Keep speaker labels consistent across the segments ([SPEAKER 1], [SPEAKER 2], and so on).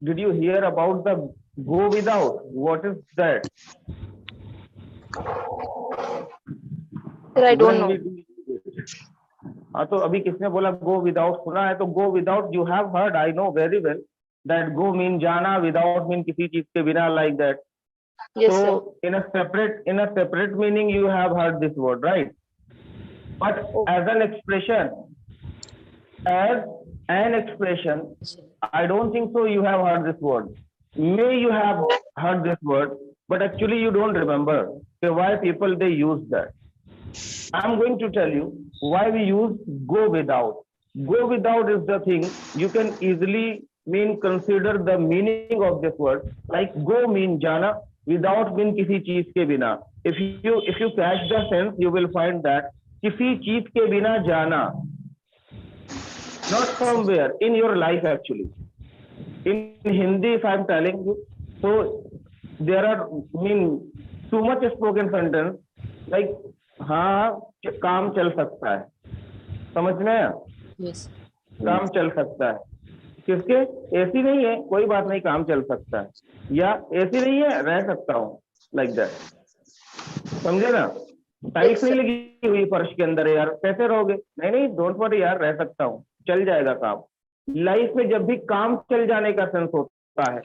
[SPEAKER 1] did you hear about the go without? What is that?
[SPEAKER 2] Sir, I don't
[SPEAKER 1] When
[SPEAKER 2] know.
[SPEAKER 1] हाँ, तो अभी किसने बोला go without? सुना है तो go without you have heard, I know very well that go mean जाना, without mean किसी चीज के बिना, like that.
[SPEAKER 2] Yes, sir.
[SPEAKER 1] So in a separate meaning you have heard this word, right? But as an expression, I don't think so you have heard this word. May you have heard this word, but actually you don't remember why people they use that. I'm going to tell you why we use go without. Go without is the thing you can easily consider the meaning of this word. Like go mean jana, without mean किसी चीज के बिना. If you catch the sense, you will find that किसी चीज के बिना जाना. Not somewhere in your life actually. In Hindi, if I'm telling you, so there are too much spoken sentence like हाँ काम चल सकता है, समझ में आया?
[SPEAKER 2] Yes.
[SPEAKER 1] काम चल सकता है किसके? ऐसी नहीं है, कोई बात नहीं, काम चल सकता है, या ऐसी नहीं है, रह सकता हूँ, लाइक दैट. समझे ना? टाइल्स नहीं लगी हुई फर्श के अंदर है यार, कैसे रहोगे? नहीं, डोंट वरी यार, रह सकता हूँ, चल जाएगा काम. लाइफ में जब भी काम चल जाने का सेंस होता है,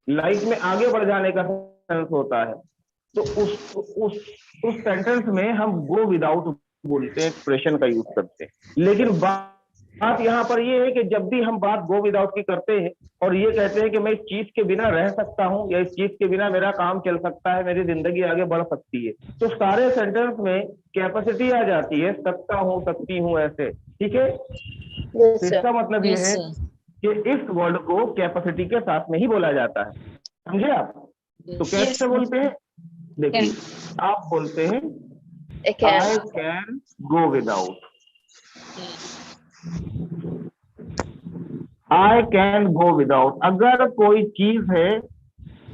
[SPEAKER 1] लाइफ में आगे बढ़ जाने का सेंस होता है, तो उस सेंटेंस में हम गो विदाउट बोलते हैं, एक्सप्रेशन का यूज करते हैं. लेकिन बात यहाँ पर ये है कि जब भी हम बात गो विदाउट की करते हैं और ये कहते हैं कि मैं इस चीज के बिना रह सकता हूँ, या इस चीज के बिना मेरा काम चल सकता है, मेरी जिंदगी आगे बढ़ सकती है, तो सारे सेंटेंस में कैपेसिटी आ जाती है, सकता हूँ, सकती हूँ, ऐसे. ठीक है? इसका मतलब ये है कि इस वर्ड को कैपेसिटी के साथ में ही बोला जाता है. समझे आप? तो कैसे बोलते हैं? देखिए, आप बोलते हैं I can go without. I can go without. अगर कोई चीज है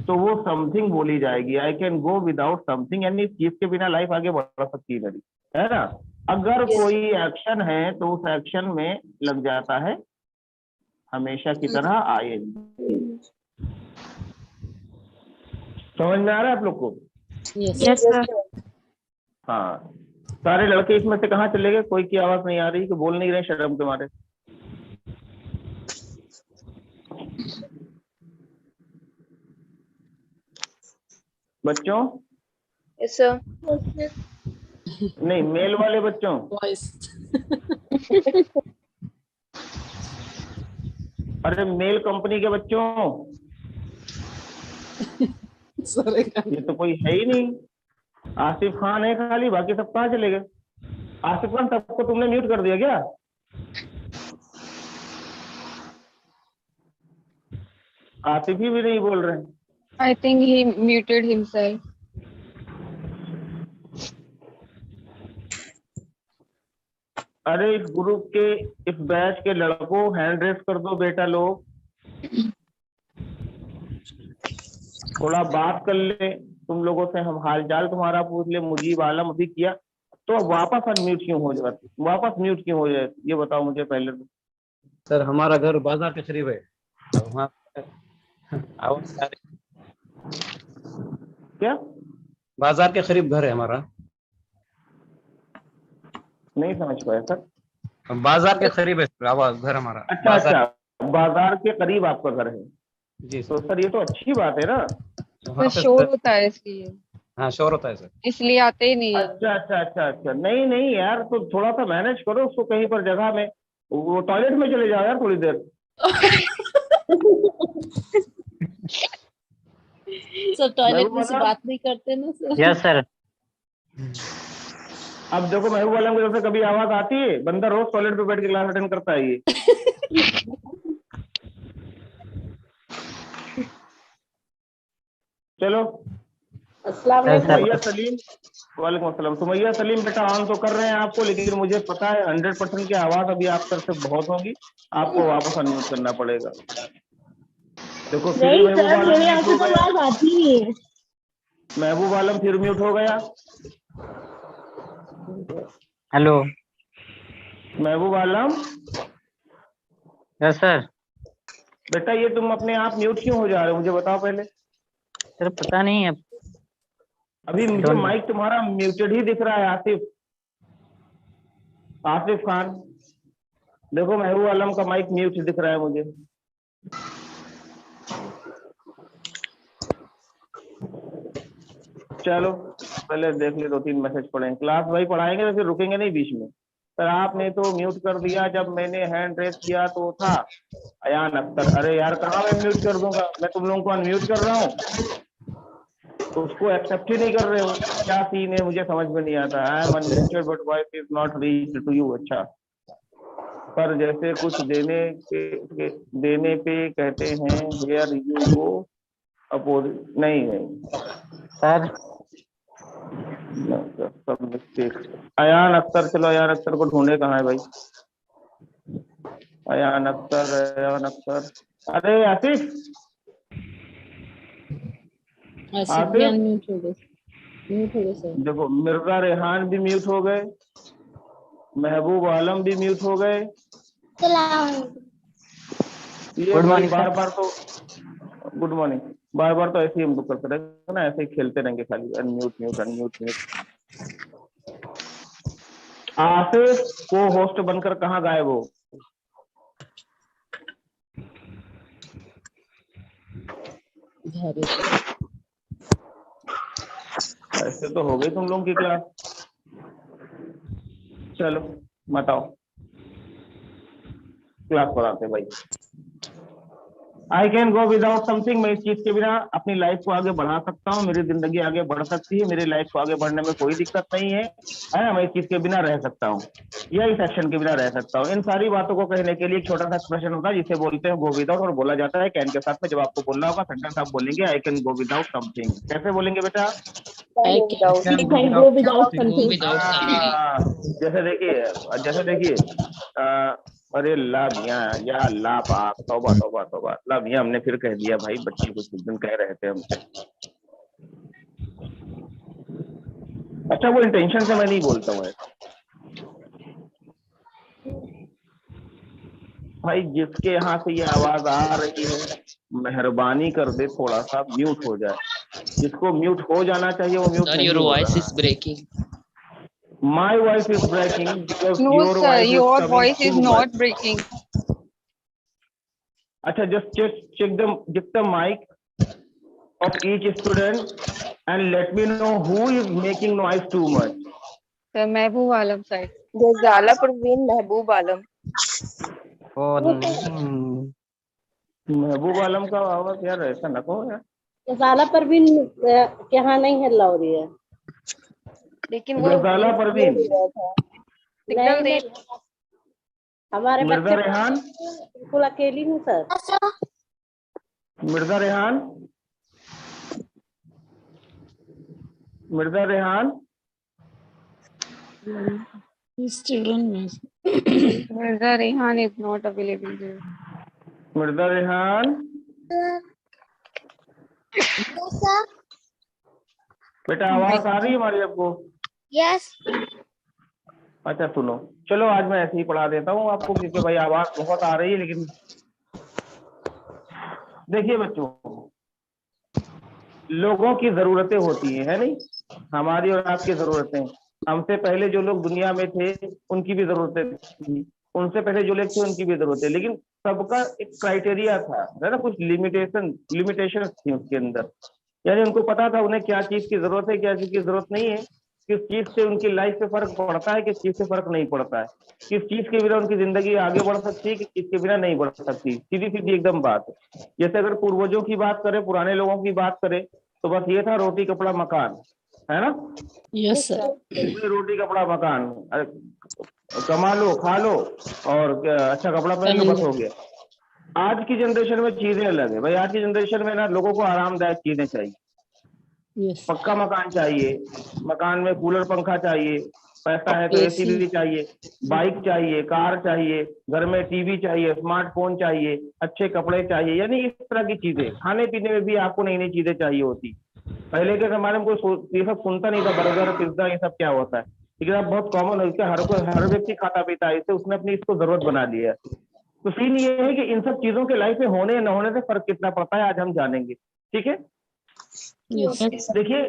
[SPEAKER 1] तो वो समथिंग बोली जाएगी. I can go without something, यानी इस चीज के बिना लाइफ आगे बढ़ सकती है मेरी, है ना? अगर कोई एक्शन है तो उस एक्शन में लग जाता है हमेशा की तरह आई. समझ में आ रहा है आप लोग को?
[SPEAKER 2] Yes, sir.
[SPEAKER 1] हाँ. सारे लड़के इसमें से कहाँ चले गए? कोई की आवाज नहीं आ रही, कि बोल नहीं रहे शर्म के मारे? बच्चों?
[SPEAKER 2] Yes, sir.
[SPEAKER 1] नहीं, मेल वाले बच्चों. अरे मेल कंपनी के बच्चों, ये तो कोई है ही नहीं. आसिफ खान है खाली, बाकी सब कहाँ चले गए? आसिफ खान, सबको तुमने म्यूट कर दिया क्या? आसिफ ही भी नहीं बोल रहे.
[SPEAKER 3] I think he muted himself.
[SPEAKER 1] अरे इस ग्रुप के, इस बैच के लड़कों, हैंड रेस कर दो बेटा लोग, थोड़ा बात कर ले. तुम लोगों से हम हालचाल तुम्हारा पूछ ले. मुजीब आलम अभी किया, तो वापस अनम्यूट क्यों हो जाती, वापस म्यूट क्यों हो जाए, ये बताओ मुझे पहले तो.
[SPEAKER 4] सर हमारा घर बाजार के करीब है, वहाँ आवाज आ रही.
[SPEAKER 1] क्या?
[SPEAKER 4] बाजार के करीब घर है हमारा.
[SPEAKER 1] नहीं समझ पाया सर.
[SPEAKER 4] बाजार के करीब है सर, आवाज घर हमारा.
[SPEAKER 1] अच्छा अच्छा, बाजार के करीब आपका घर है.
[SPEAKER 4] जी
[SPEAKER 1] तो सर ये तो अच्छी बात है ना.
[SPEAKER 3] तो शोर होता है इसलिए.
[SPEAKER 4] हाँ शोर होता है सर,
[SPEAKER 3] इसलिए आते ही नहीं है.
[SPEAKER 1] अच्छा अच्छा अच्छा अच्छा. नहीं नहीं यार, तो थोड़ा सा मैनेज करो उसको, कहीं पर जगह में, वो टॉयलेट में चले जाओ यार थोड़ी देर.
[SPEAKER 5] सर टॉयलेट में से बात नहीं करते ना सर.
[SPEAKER 4] Yes sir.
[SPEAKER 1] अब देखो, महबूब आलम की तरफ से कभी आवाज आती है? बंदा रोज टॉयलेट पे बैठ के क्लास अटेंड करता है ये. चलो. सुमैया सलीम, वालेकुम अस्सलाम. सुमैया सलीम बेटा, ऑन तो कर रहे हैं आपको, लेकिन मुझे पता है 100% की आवाज अभी आप तरफ से बहुत होगी, आपको वापस अनम्यूट करना पड़ेगा. देखो फिर महबूब आलम फिर म्यूट हो गया.
[SPEAKER 4] हेलो
[SPEAKER 1] महबूब आलम.
[SPEAKER 4] Yes sir.
[SPEAKER 1] बेटा ये तुम अपने आप म्यूट क्यों हो जा रहे हो, मुझे बताओ पहले।
[SPEAKER 6] सर पता नहीं है।
[SPEAKER 1] अभी मुझे माइक तुम्हारा म्यूटेड ही दिख रहा है। आसिफ, आसिफ खान देखो, महबूब आलम का माइक म्यूट दिख रहा है मुझे। चलो पहले देख ले, 2-3 मैसेज पढ़ेंगे। क्लास भाई पढ़ाएंगे तो फिर रुकेंगे नहीं बीच में। सर आपने तो म्यूट कर दिया, जब मैंने हैंड रेस किया तो था अयान अख्तर। अरे यार कहाँ मैं म्यूट कर दूंगा, मैं तुम लोगों को अनम्यूट कर रहा हूँ, तो उसको एक्सेप्ट ही नहीं कर रहे हो। क्या सीन है मुझे समझ में नहीं आता। I am unmuted but voice is not reached to you. अच्छा पर जैसे कुछ देने पे कहते हैं हियर यू गो अपोजिट। नहीं
[SPEAKER 6] सर
[SPEAKER 1] सब मिस्टेक। अयान अख्तर, चलो अयान अख्तर को ढूंढे, कहाँ है भाई अयान अख्तर, अयान अख्तर। अरे आसिफ,
[SPEAKER 5] आसिफ भी अनम्यूट हो गए, म्यूट हो गए सर।
[SPEAKER 1] देखो मिर्जा रेहान भी म्यूट हो गए, महबूब आलम भी म्यूट हो गए। ये
[SPEAKER 6] गुड
[SPEAKER 1] भाई
[SPEAKER 6] मॉर्निंग
[SPEAKER 1] बार बार तो गुड मॉर्निंग, बार बार तो ऐसे ही हम लोग करते रहेंगे ना, ऐसे ही खेलते रहेंगे खाली unmute mute unmute mute. Asif को होस्ट बनकर कहाँ गायब हो? ऐसे तो हो गई तुम लोगों की क्लास। चलो बताओ, क्लास पढ़ाते भाई। I can go without something, मैं इस चीज के बिना अपनी लाइफ को आगे बढ़ा सकता हूँ, मेरी जिंदगी आगे बढ़ सकती है, मेरी लाइफ को आगे बढ़ने में कोई दिक्कत नहीं है, मैं इस चीज के बिना रह सकता हूँ, या इस एक्शन के बिना रह सकता हूँ। इन सारी बातों को कहने के लिए एक छोटा सा एक्सप्रेशन होता है जिसे बोलते हैं गो विदाउट, और बोला जाता है कैन के साथ में। जब आपको बोलना होगा सेंटेंस आप बोलेंगे I can go without something. कैसे बोलेंगे बेटा?
[SPEAKER 5] go without something.
[SPEAKER 1] जैसे देखिए अरे ला मियाँ या ला पाक, तौबा तौबा तौबा, ला मियाँ हमने फिर कह दिया भाई, बच्चे कुछ दिन कह रहे थे हमसे। अच्छा वो इंटेंशन से मैं नहीं बोलता हूँ भाई। जिसके यहाँ से ये आवाज आ रही है मेहरबानी कर दे थोड़ा सा म्यूट हो जाए। जिसको म्यूट हो जाना चाहिए वो म्यूट नहीं हो रहा।
[SPEAKER 7] Your voice is breaking.
[SPEAKER 1] My voice is breaking because
[SPEAKER 3] No,
[SPEAKER 1] your
[SPEAKER 3] sir,
[SPEAKER 1] voice is
[SPEAKER 3] your
[SPEAKER 1] coming
[SPEAKER 3] voice is
[SPEAKER 1] too
[SPEAKER 3] not
[SPEAKER 1] much.
[SPEAKER 3] breaking.
[SPEAKER 1] अच्छा just check the mic of each student and let me know who is making noise too much.
[SPEAKER 3] Sir, Mehboob Alam side.
[SPEAKER 2] Ghazala Parveen, Mehboob Alam.
[SPEAKER 1] महबूब आलम का आवाज यार ऐसा न कहो यार।
[SPEAKER 5] गजाला परवीन के यहाँ नहीं हल्ला हो रही है,
[SPEAKER 2] लेकिन वो
[SPEAKER 1] गजाला परवीन,
[SPEAKER 2] सिग्नल दे।
[SPEAKER 5] हमारे
[SPEAKER 1] मिर्जा
[SPEAKER 5] बच्चे
[SPEAKER 1] रेहान,
[SPEAKER 5] बिल्कुल अकेली हूँ sir.
[SPEAKER 1] Mirza Rehan, Mirza Rehan,
[SPEAKER 3] Mirza Rehan is not available there.
[SPEAKER 1] Mirza Rehan, बेटा आवाज आ रही है हमारी आपको?
[SPEAKER 2] यस।
[SPEAKER 1] अच्छा सुनो, चलो आज मैं ऐसे ही पढ़ा देता हूँ आपको, क्योंकि भाई आवाज बहुत आ रही है। लेकिन देखिए बच्चों, लोगों की जरूरतें होती है नहीं, हमारी और आपकी जरूरतें। हमसे पहले जो लोग दुनिया में थे उनकी भी जरूरतें थी, उनसे पहले जो लोग थे उनकी भी जरूरतें, लेकिन सबका एक क्राइटेरिया था, है ना, कुछ लिमिटेशन थी उसके अंदर। यानी उनको पता था उन्हें क्या चीज की जरूरत है, क्या चीज की जरूरत नहीं है, किस चीज से उनकी लाइफ पे फर्क पड़ता है, किस चीज से फर्क नहीं पड़ता है, किस चीज के बिना उनकी जिंदगी आगे बढ़ सकती है, किस चीज के बिना नहीं बढ़ सकती। सीधी सीधी एकदम बात है। जैसे अगर पूर्वजों की बात करें, पुराने लोगों की बात करें, तो बस ये था रोटी कपड़ा मकान, है ना।
[SPEAKER 5] Yes sir.
[SPEAKER 1] रोटी कपड़ा मकान, कमा लो खा लो और अच्छा कपड़ा पहन लो, बस हो गया। आज की जनरेशन में चीजें अलग है भाई। आज की जनरेशन में ना लोगों को आरामदायक चीजें चाहिए, पक्का मकान चाहिए, मकान में कूलर पंखा चाहिए, पैसा है तो एसी भी चाहिए, बाइक चाहिए, कार चाहिए, घर में टीवी चाहिए, स्मार्टफोन चाहिए, अच्छे कपड़े चाहिए, यानी इस तरह की चीजें। खाने पीने में भी आपको नई नई चीजें चाहिए होती। पहले के जमाने में कोई ये सब सुनता नहीं था, बर्गर पिज्जा ये सब क्या होता है, लेकिन अब बहुत कॉमन है, हर व्यक्ति खाता पीता है, इससे उसने अपनी इसको जरूरत बना ली है। तो सीन ये है कि इन सब चीजों के लाइफ में होने या न होने से फर्क कितना पड़ता है आज हम जानेंगे। ठीक है,
[SPEAKER 5] Yes.
[SPEAKER 1] देखिए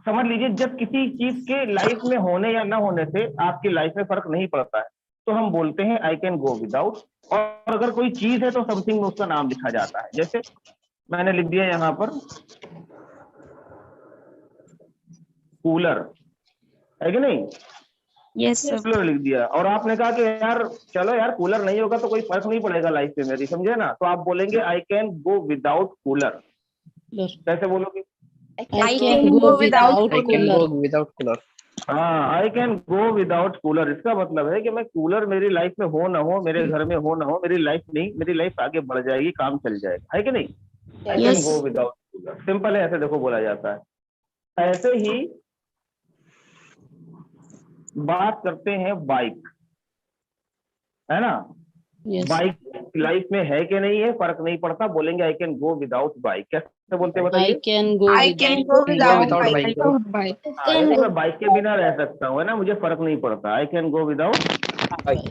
[SPEAKER 1] समझ लीजिए, जब किसी चीज के लाइफ में होने या न होने से आपकी लाइफ में फर्क नहीं पड़ता है तो हम बोलते हैं आई कैन गो विदाउट। और अगर कोई चीज है तो समथिंग में उसका नाम लिखा जाता है। जैसे मैंने लिख दिया यहाँ पर कूलर, है कि नहीं?
[SPEAKER 2] Yes sir.
[SPEAKER 1] कूलर लिख दिया और आपने कहा कि यार चलो यार कूलर नहीं होगा तो कोई फर्क नहीं पड़ेगा लाइफ में मेरी, समझे ना? तो आप बोलेंगे I can go without cooler. कैसे बोलोगे?
[SPEAKER 5] I can go without
[SPEAKER 7] I can
[SPEAKER 5] cooler.
[SPEAKER 7] go without cooler.
[SPEAKER 1] हाँ, I can go without cooler, इसका मतलब है कि मैं कूलर मेरी लाइफ में हो ना हो, मेरे घर में हो ना हो, मेरी लाइफ आगे बढ़ जाएगी, काम चल जाएगा, है कि नहीं? I can go without cooler, simple है, ऐसे देखो बोला जाता है। ऐसे ही बात करते हैं बाइक, है ना?
[SPEAKER 5] Yes.
[SPEAKER 1] बाइक लाइफ में है कि नहीं है फर्क नहीं पड़ता, बोलेंगे I can go without bike. कैसे बोलते हैं
[SPEAKER 5] I
[SPEAKER 1] बताइए?
[SPEAKER 5] can go
[SPEAKER 2] I can
[SPEAKER 5] without
[SPEAKER 2] go without
[SPEAKER 7] without
[SPEAKER 2] bike.
[SPEAKER 7] bike.
[SPEAKER 3] Without bike.
[SPEAKER 1] हाँ, यानी मैं बाइक के बिना रह सकता हूँ, है ना? मुझे फर्क नहीं पड़ता, I can go without
[SPEAKER 5] bike.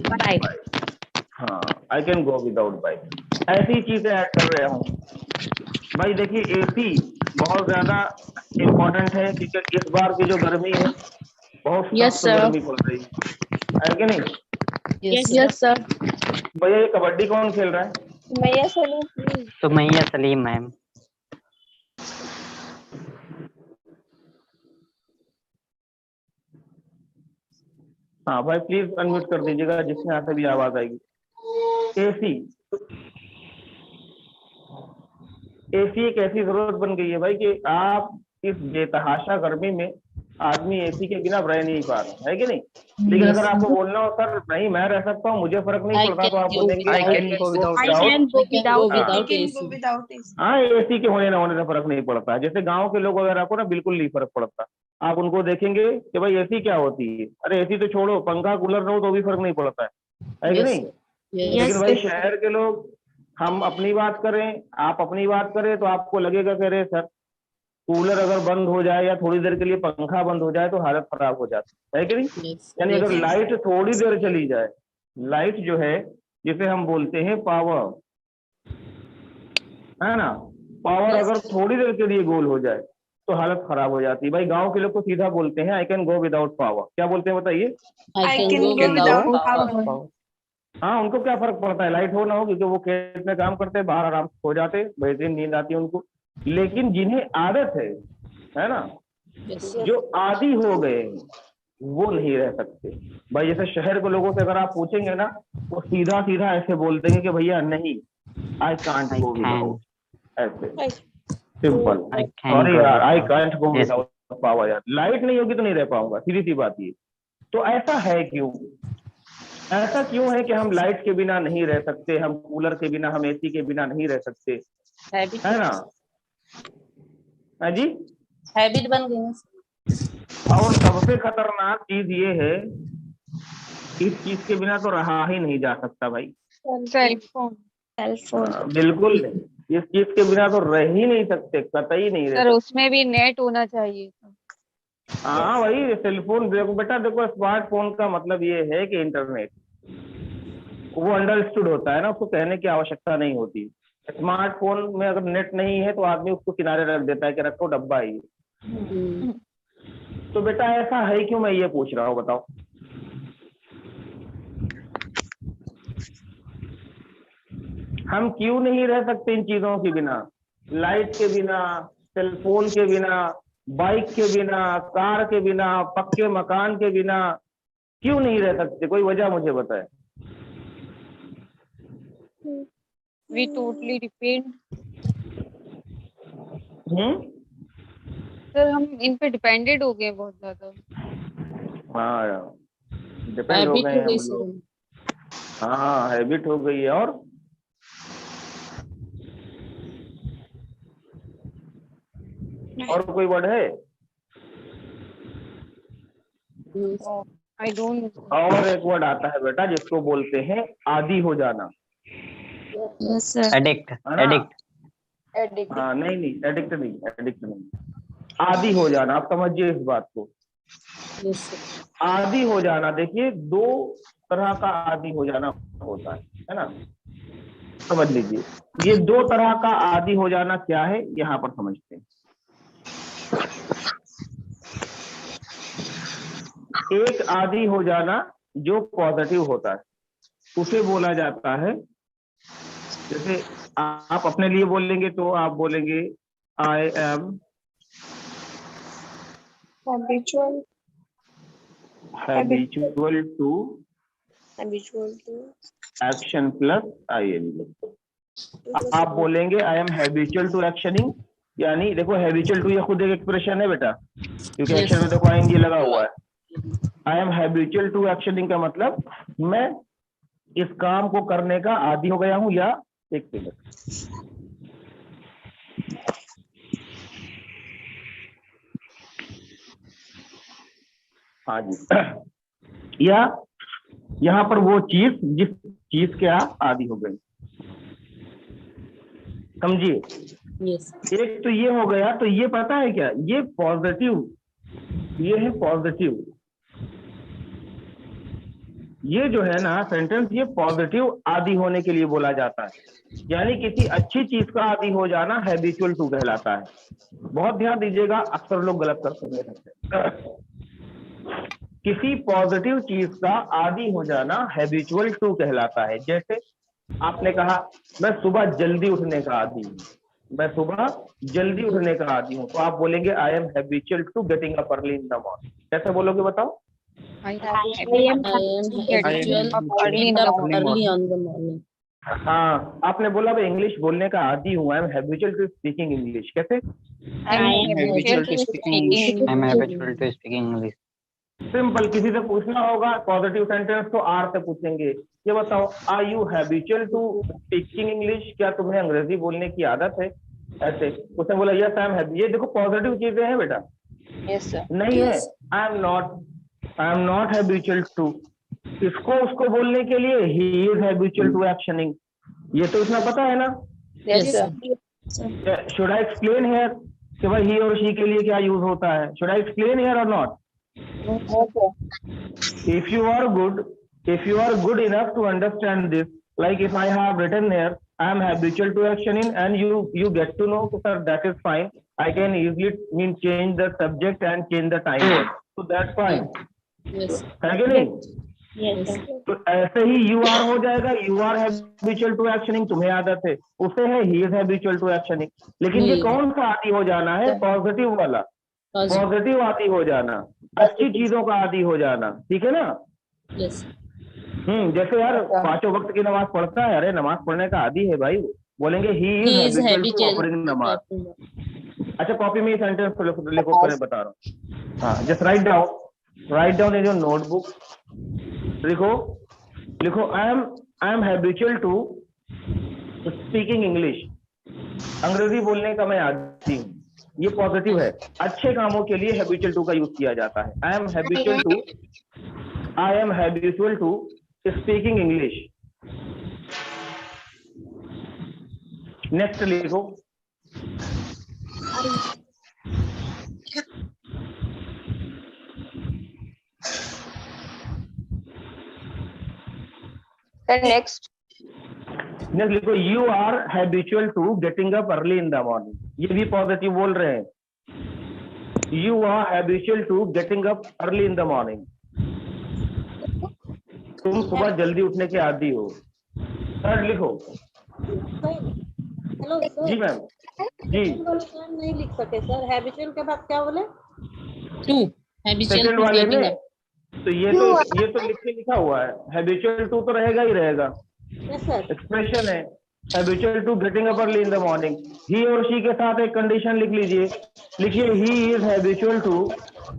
[SPEAKER 1] हाँ, I can go without bike. ऐसी चीजें ऐड कर रहा हूँ भाई। देखिए एसी बहुत ज्यादा इम्पोर्टेंट है क्योंकि इस बार की जो गर्मी है बहुत
[SPEAKER 5] Yes,
[SPEAKER 1] सख्त
[SPEAKER 5] sir.
[SPEAKER 1] गर्मी पड़ रही है कि नहीं?
[SPEAKER 5] Yes, sir.
[SPEAKER 1] भैया ये कबड्डी कौन खेल रहा है?
[SPEAKER 2] मैया सलीम
[SPEAKER 6] तो मैया सलीम मैम।
[SPEAKER 1] हाँ भाई प्लीज अनम्यूट कर दीजिएगा जिसमें यहाँ से भी आवाज आएगी। एसी, एसी एक ऐसी जरूरत बन गई है भाई कि आप इस बेतहाशा गर्मी में आदमी एसी के बिना रह नहीं पा रहा है कि नहीं? लेकिन अगर आपको बोलना हो सर नहीं मैं रह सकता हूँ, मुझे फर्क नहीं
[SPEAKER 5] I
[SPEAKER 1] पड़ता, तो आप
[SPEAKER 5] can go
[SPEAKER 1] बोलेंगे
[SPEAKER 7] I
[SPEAKER 5] without
[SPEAKER 7] can go without.
[SPEAKER 5] I can go without
[SPEAKER 2] without
[SPEAKER 5] AC.
[SPEAKER 1] हाँ, एसी के होने ना होने से फर्क नहीं पड़ता है। जैसे गांव के लोग वगैरह को ना बिल्कुल नहीं फर्क पड़ता, आप उनको देखेंगे कि भाई एसी क्या होती है, अरे एसी तो छोड़ो, पंखा कूलर रहो तो भी फर्क नहीं पड़ता है कि
[SPEAKER 5] Yes.
[SPEAKER 1] नहीं?
[SPEAKER 5] Yes.
[SPEAKER 1] लेकिन भाई शहर के लोग, हम अपनी बात करें आप अपनी बात करें तो आपको लगेगा कि अरे सर कूलर अगर बंद हो जाए या थोड़ी देर के लिए पंखा बंद हो जाए तो हालत खराब हो जाती है कि नहीं?
[SPEAKER 5] Yes.
[SPEAKER 1] यानी अगर
[SPEAKER 5] Yes.
[SPEAKER 1] लाइट थोड़ी देर चली जाए, लाइट जो है जिसे हम बोलते हैं पावर, है ना? पावर अगर थोड़ी देर के लिए गोल हो जाए तो हालत खराब हो जाती है। भाई गांव के लोग को सीधा बोलते हैं I can go without power. क्या बोलते हैं बताइए?
[SPEAKER 5] I can go without power.
[SPEAKER 1] हाँ, उनको क्या फर्क पड़ता है लाइट हो ना हो, क्योंकि वो खेत में काम करते हैं, बाहर आराम से सो जाते, बेहतरीन नींद आती है उनको। लेकिन जिन्हें आदत है ना,
[SPEAKER 5] Yes.
[SPEAKER 1] जो आदी हो गए वो नहीं रह सकते। भाई जैसे शहर के लोगों से अगर आप पूछेंगे ना, वो सीधा सीधा ऐसे बोल देंगे कि भैया नहीं आई कांट गो विदाउट, ऐसे simple.
[SPEAKER 6] I can
[SPEAKER 1] sorry
[SPEAKER 6] go
[SPEAKER 1] यार, आई
[SPEAKER 6] without-
[SPEAKER 1] can't go
[SPEAKER 6] Yes.
[SPEAKER 1] Without power, यार लाइट नहीं होगी तो नहीं रह पाऊंगा, सीधी सी बात ये। तो ऐसा है क्यों? ऐसा क्यों है कि हम लाइट के बिना नहीं रह सकते, हम कूलर के बिना, हम एसी के बिना नहीं रह सकते, है ना? हाँ जी।
[SPEAKER 5] हैबिट बन गई है।
[SPEAKER 1] और सबसे खतरनाक चीज ये है, इस चीज के बिना तो रहा ही नहीं जा सकता भाई।
[SPEAKER 3] Cell phone.
[SPEAKER 1] बिल्कुल नहीं, इस चीज के बिना तो रह ही नहीं सकते, कतई नहीं रह
[SPEAKER 3] सर
[SPEAKER 1] सकते।
[SPEAKER 3] उसमें भी नेट होना चाहिए।
[SPEAKER 1] हाँ भाई, सेलफोन देखो बेटा, देखो स्मार्टफोन का मतलब ये है कि इंटरनेट वो अंडरस्टूड होता है ना, उसको कहने की आवश्यकता नहीं होती। स्मार्टफोन में अगर नेट नहीं है तो आदमी उसको किनारे रख देता है कि रखो डब्बा ही। तो बेटा ऐसा है क्यों, मैं ये पूछ रहा हूँ, बताओ। हम क्यों नहीं रह सकते इन चीजों के बिना, लाइट के बिना, सेलफोन के बिना, बाइक के बिना, कार के बिना, पक्के मकान के बिना क्यों नहीं रह सकते? कोई वजह मुझे बताए।
[SPEAKER 3] We totally depend। सर हम इन पे डिपेंडेड हो गए बहुत ज्यादा।
[SPEAKER 1] हाँ यार, डिपेंड हो
[SPEAKER 5] हैबिट
[SPEAKER 1] गए
[SPEAKER 5] हो
[SPEAKER 1] हैं
[SPEAKER 5] गई
[SPEAKER 1] हम लोग। हाँ, हैबिट हो गई है। और कोई वर्ड है?
[SPEAKER 3] I don't.
[SPEAKER 1] और एक वर्ड आता है बेटा जिसको बोलते हैं आदी हो जाना।
[SPEAKER 2] Yes sir.
[SPEAKER 6] एडिक्ट।
[SPEAKER 1] है ना?
[SPEAKER 6] एडिक्ट।
[SPEAKER 1] हाँ, नहीं एडिक्ट नहीं, एडिक्ट नहीं, आदी हो जाना। आप समझिए इस बात को, आदी हो जाना। देखिए दो तरह का आदी हो जाना होता है ना? समझ लीजिए, ये दो तरह का आदि हो जाना क्या है यहाँ पर समझते हैं। एक आदि हो जाना जो पॉजिटिव होता है उसे बोला जाता है, जैसे आप अपने लिए बोलेंगे तो आप बोलेंगे I am habitual to action plus ING. आप बोलेंगे I am habitual to actioning, यानी देखो हैबिचुअल टू ये खुद एक एक्सप्रेशन है बेटा, क्योंकि
[SPEAKER 5] Yes.
[SPEAKER 1] एक्शन में देखो आईएनजी लगा हुआ है। I am habitual to actioning का मतलब मैं इस काम को करने का आदी हो गया हूं, या एक मिनट, हाँ जी, या यहाँ पर वो चीज जिस चीज के आप आदी हो गए, समझिए।
[SPEAKER 5] Yes.
[SPEAKER 1] एक तो ये हो गया, तो ये पता है क्या, ये पॉजिटिव, ये है पॉजिटिव, ये जो है ना सेंटेंस, ये पॉजिटिव आदि होने के लिए बोला जाता है, यानी किसी अच्छी चीज का आदि हो जाना हैबिचुअल टू कहलाता है। बहुत ध्यान दीजिएगा, अक्सर लोग गलत करते हैं। किसी पॉजिटिव चीज का आदि हो जाना हैबिचुअल टू कहलाता है। जैसे आपने कहा मैं सुबह जल्दी उठने का आदी हूँ, मैं सुबह जल्दी उठने का आदी हूँ, तो आप बोलेंगे I am habitual to getting up early in the morning. कैसे बोलोगे बताओ?
[SPEAKER 3] I am
[SPEAKER 5] I am habitual
[SPEAKER 3] early in
[SPEAKER 5] to
[SPEAKER 3] the
[SPEAKER 5] up
[SPEAKER 3] morning.
[SPEAKER 5] early on the morning.
[SPEAKER 1] हाँ, आपने बोला मैं इंग्लिश बोलने का आदी हूँ, I am habitual to speaking English. कैसे?
[SPEAKER 3] I am habitual to speaking English.
[SPEAKER 6] I am habitual to speaking English.
[SPEAKER 1] Simple, किसी से पूछना होगा पॉजिटिव सेंटेंस तो आर से पूछेंगे, ये बताओ are you habitual to speaking English, क्या तुम्हें अंग्रेजी बोलने की आदत है? ऐसे उसने बोला यस आई एम हैबिचुअल। ये देखो पॉजिटिव चीजें हैं बेटा।
[SPEAKER 2] Yes, sir.
[SPEAKER 1] नहीं है, I am not habitual to, इसको उसको बोलने के लिए ही इज हैबिचुअल टू एक्शनिंग, ये तो इतना पता है ना।
[SPEAKER 2] Yes,
[SPEAKER 5] Yes,
[SPEAKER 2] sir.
[SPEAKER 1] Should I explain here कि भाई ही और शी के लिए क्या यूज होता है? शुड आई एक्सप्लेन हियर और not? If you are good enough to understand this, like if I have written here, I am habitual to actioning, and you get to know, so sir, that is fine. I can easily change the subject and change the time. So that's fine.
[SPEAKER 5] yes,
[SPEAKER 1] है कि नहीं?
[SPEAKER 5] yes,
[SPEAKER 1] तो ऐसे ही you are हो जाएगा, you are habitual to actioning, तुम्हें आदत है, उसे है he is habitual to actioning। लेकिन ये
[SPEAKER 5] He is।
[SPEAKER 1] कौन सा आदि हो जाना है? पॉजिटिव वाला,
[SPEAKER 5] positive,
[SPEAKER 1] पॉजिटिव आदि हो जाना, अच्छी चीजों का आदि हो जाना, ठीक है ना।
[SPEAKER 5] yes,
[SPEAKER 1] जैसे यार पांचों वक्त की नमाज पढ़ता है, अरे नमाज पढ़ने का आदी है भाई, बोलेंगे ही
[SPEAKER 5] he
[SPEAKER 1] is
[SPEAKER 5] is
[SPEAKER 1] habitual to
[SPEAKER 5] habitual
[SPEAKER 1] offering नमाज।
[SPEAKER 5] to
[SPEAKER 1] अच्छा कॉपी में ये सेंटेंस लिखो, मैं बता रहा हूँ। हाँ, just write down in your notebook, लिखो I am habitual to speaking English, अंग्रेजी बोलने का मैं आदी हूँ। ये पॉजिटिव है, अच्छे कामों के लिए हैबिचुअल टू का यूज किया जाता है। I am habitual to speaking English. Next लिखो,
[SPEAKER 2] Next.
[SPEAKER 1] लिखो you are habitual to getting up early in the morning, ये भी पॉजिटिव बोल रहे हैं। You are habitual to getting up early in the morning, तुम सुबह जल्दी उठने के आदी हो। थर्ड लिखो।
[SPEAKER 7] हेलो सर,
[SPEAKER 1] जी मैम, जी
[SPEAKER 7] नहीं लिख सके सर, हैबिचुअल के बाद क्या बोले?
[SPEAKER 5] to habitual
[SPEAKER 1] सेकंड
[SPEAKER 5] to
[SPEAKER 1] वाले
[SPEAKER 5] getting
[SPEAKER 1] में
[SPEAKER 5] up.
[SPEAKER 1] तो ये तो लिखा हुआ है, हैबिचुअल टू तो रहेगा ही रहेगा,
[SPEAKER 7] यस सर।
[SPEAKER 1] एक्सप्रेशन है habitual to getting up early in the morning. He और शी के साथ एक कंडीशन लिख लीजिए, लिखिए he is habitual to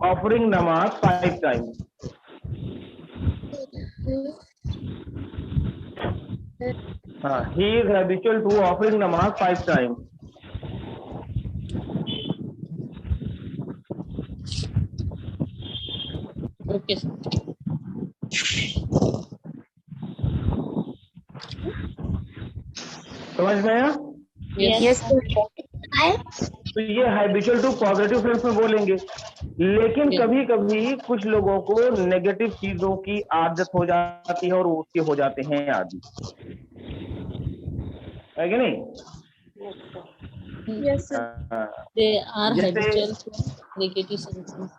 [SPEAKER 1] offering नमाज 5 टाइम्स। हाँ, he is habitual to offering नमाज 5 टाइम्स।
[SPEAKER 5] Okay, sir.
[SPEAKER 1] समझ में आया?
[SPEAKER 5] Yes,
[SPEAKER 1] तो ये हैबिचुअल टू पॉजिटिव सेंस में बोलेंगे, लेकिन
[SPEAKER 5] Okay.
[SPEAKER 1] कभी कभी कुछ लोगों को नेगेटिव चीजों की आदत हो जाती है और उसके हो जाते हैं आदि। है कि नहीं?
[SPEAKER 2] Yes, sir.
[SPEAKER 5] They are
[SPEAKER 1] जैसे
[SPEAKER 5] habitual to negative sentence.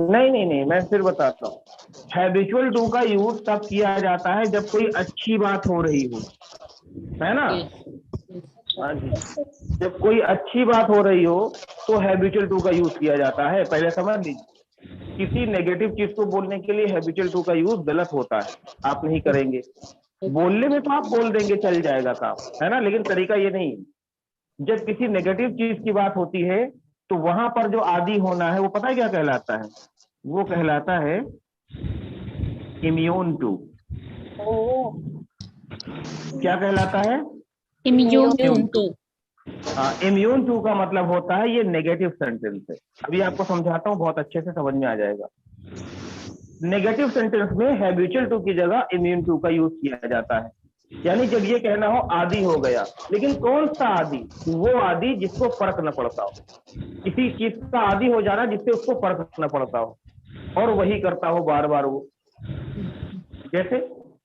[SPEAKER 1] नहीं, मैं फिर बताता हूँ। हैबिचुअल टू का यूज तब किया जाता है जब कोई अच्छी बात हो रही हो, है ना?
[SPEAKER 5] Yes. Yes.
[SPEAKER 1] हाँ जी, जब कोई अच्छी बात हो रही हो तो हैबिचुअल टू का यूज किया जाता है, पहले समझ लीजिए। किसी नेगेटिव चीज को बोलने के लिए हैबिचुअल टू का यूज गलत होता है, आप नहीं करेंगे। बोलने में तो आप बोल देंगे, चल जाएगा काम, है ना, लेकिन तरीका ये नहीं। जब किसी नेगेटिव चीज की बात होती है तो वहां पर जो आदि होना है वो पता है क्या कहलाता है? वो कहलाता है इम्यून टू।
[SPEAKER 2] Oh,
[SPEAKER 1] क्या कहलाता है?
[SPEAKER 5] Immune to.
[SPEAKER 1] हाँ, इम्यून टू का मतलब होता है ये नेगेटिव सेंटेंस है। अभी आपको समझाता हूँ, बहुत अच्छे से समझ में आ जाएगा। नेगेटिव सेंटेंस में हैबिचुअल टू की जगह इम्यून टू का यूज किया जाता है। यानी जब ये कहना हो आदि हो गया, लेकिन कौन सा आदि? वो आदि जिसको फर्क न पड़ता हो, किसी चीज का आदि हो जाना जिससे उसको फर्क न पड़ता हो और वही करता हो बार बार वो। जैसे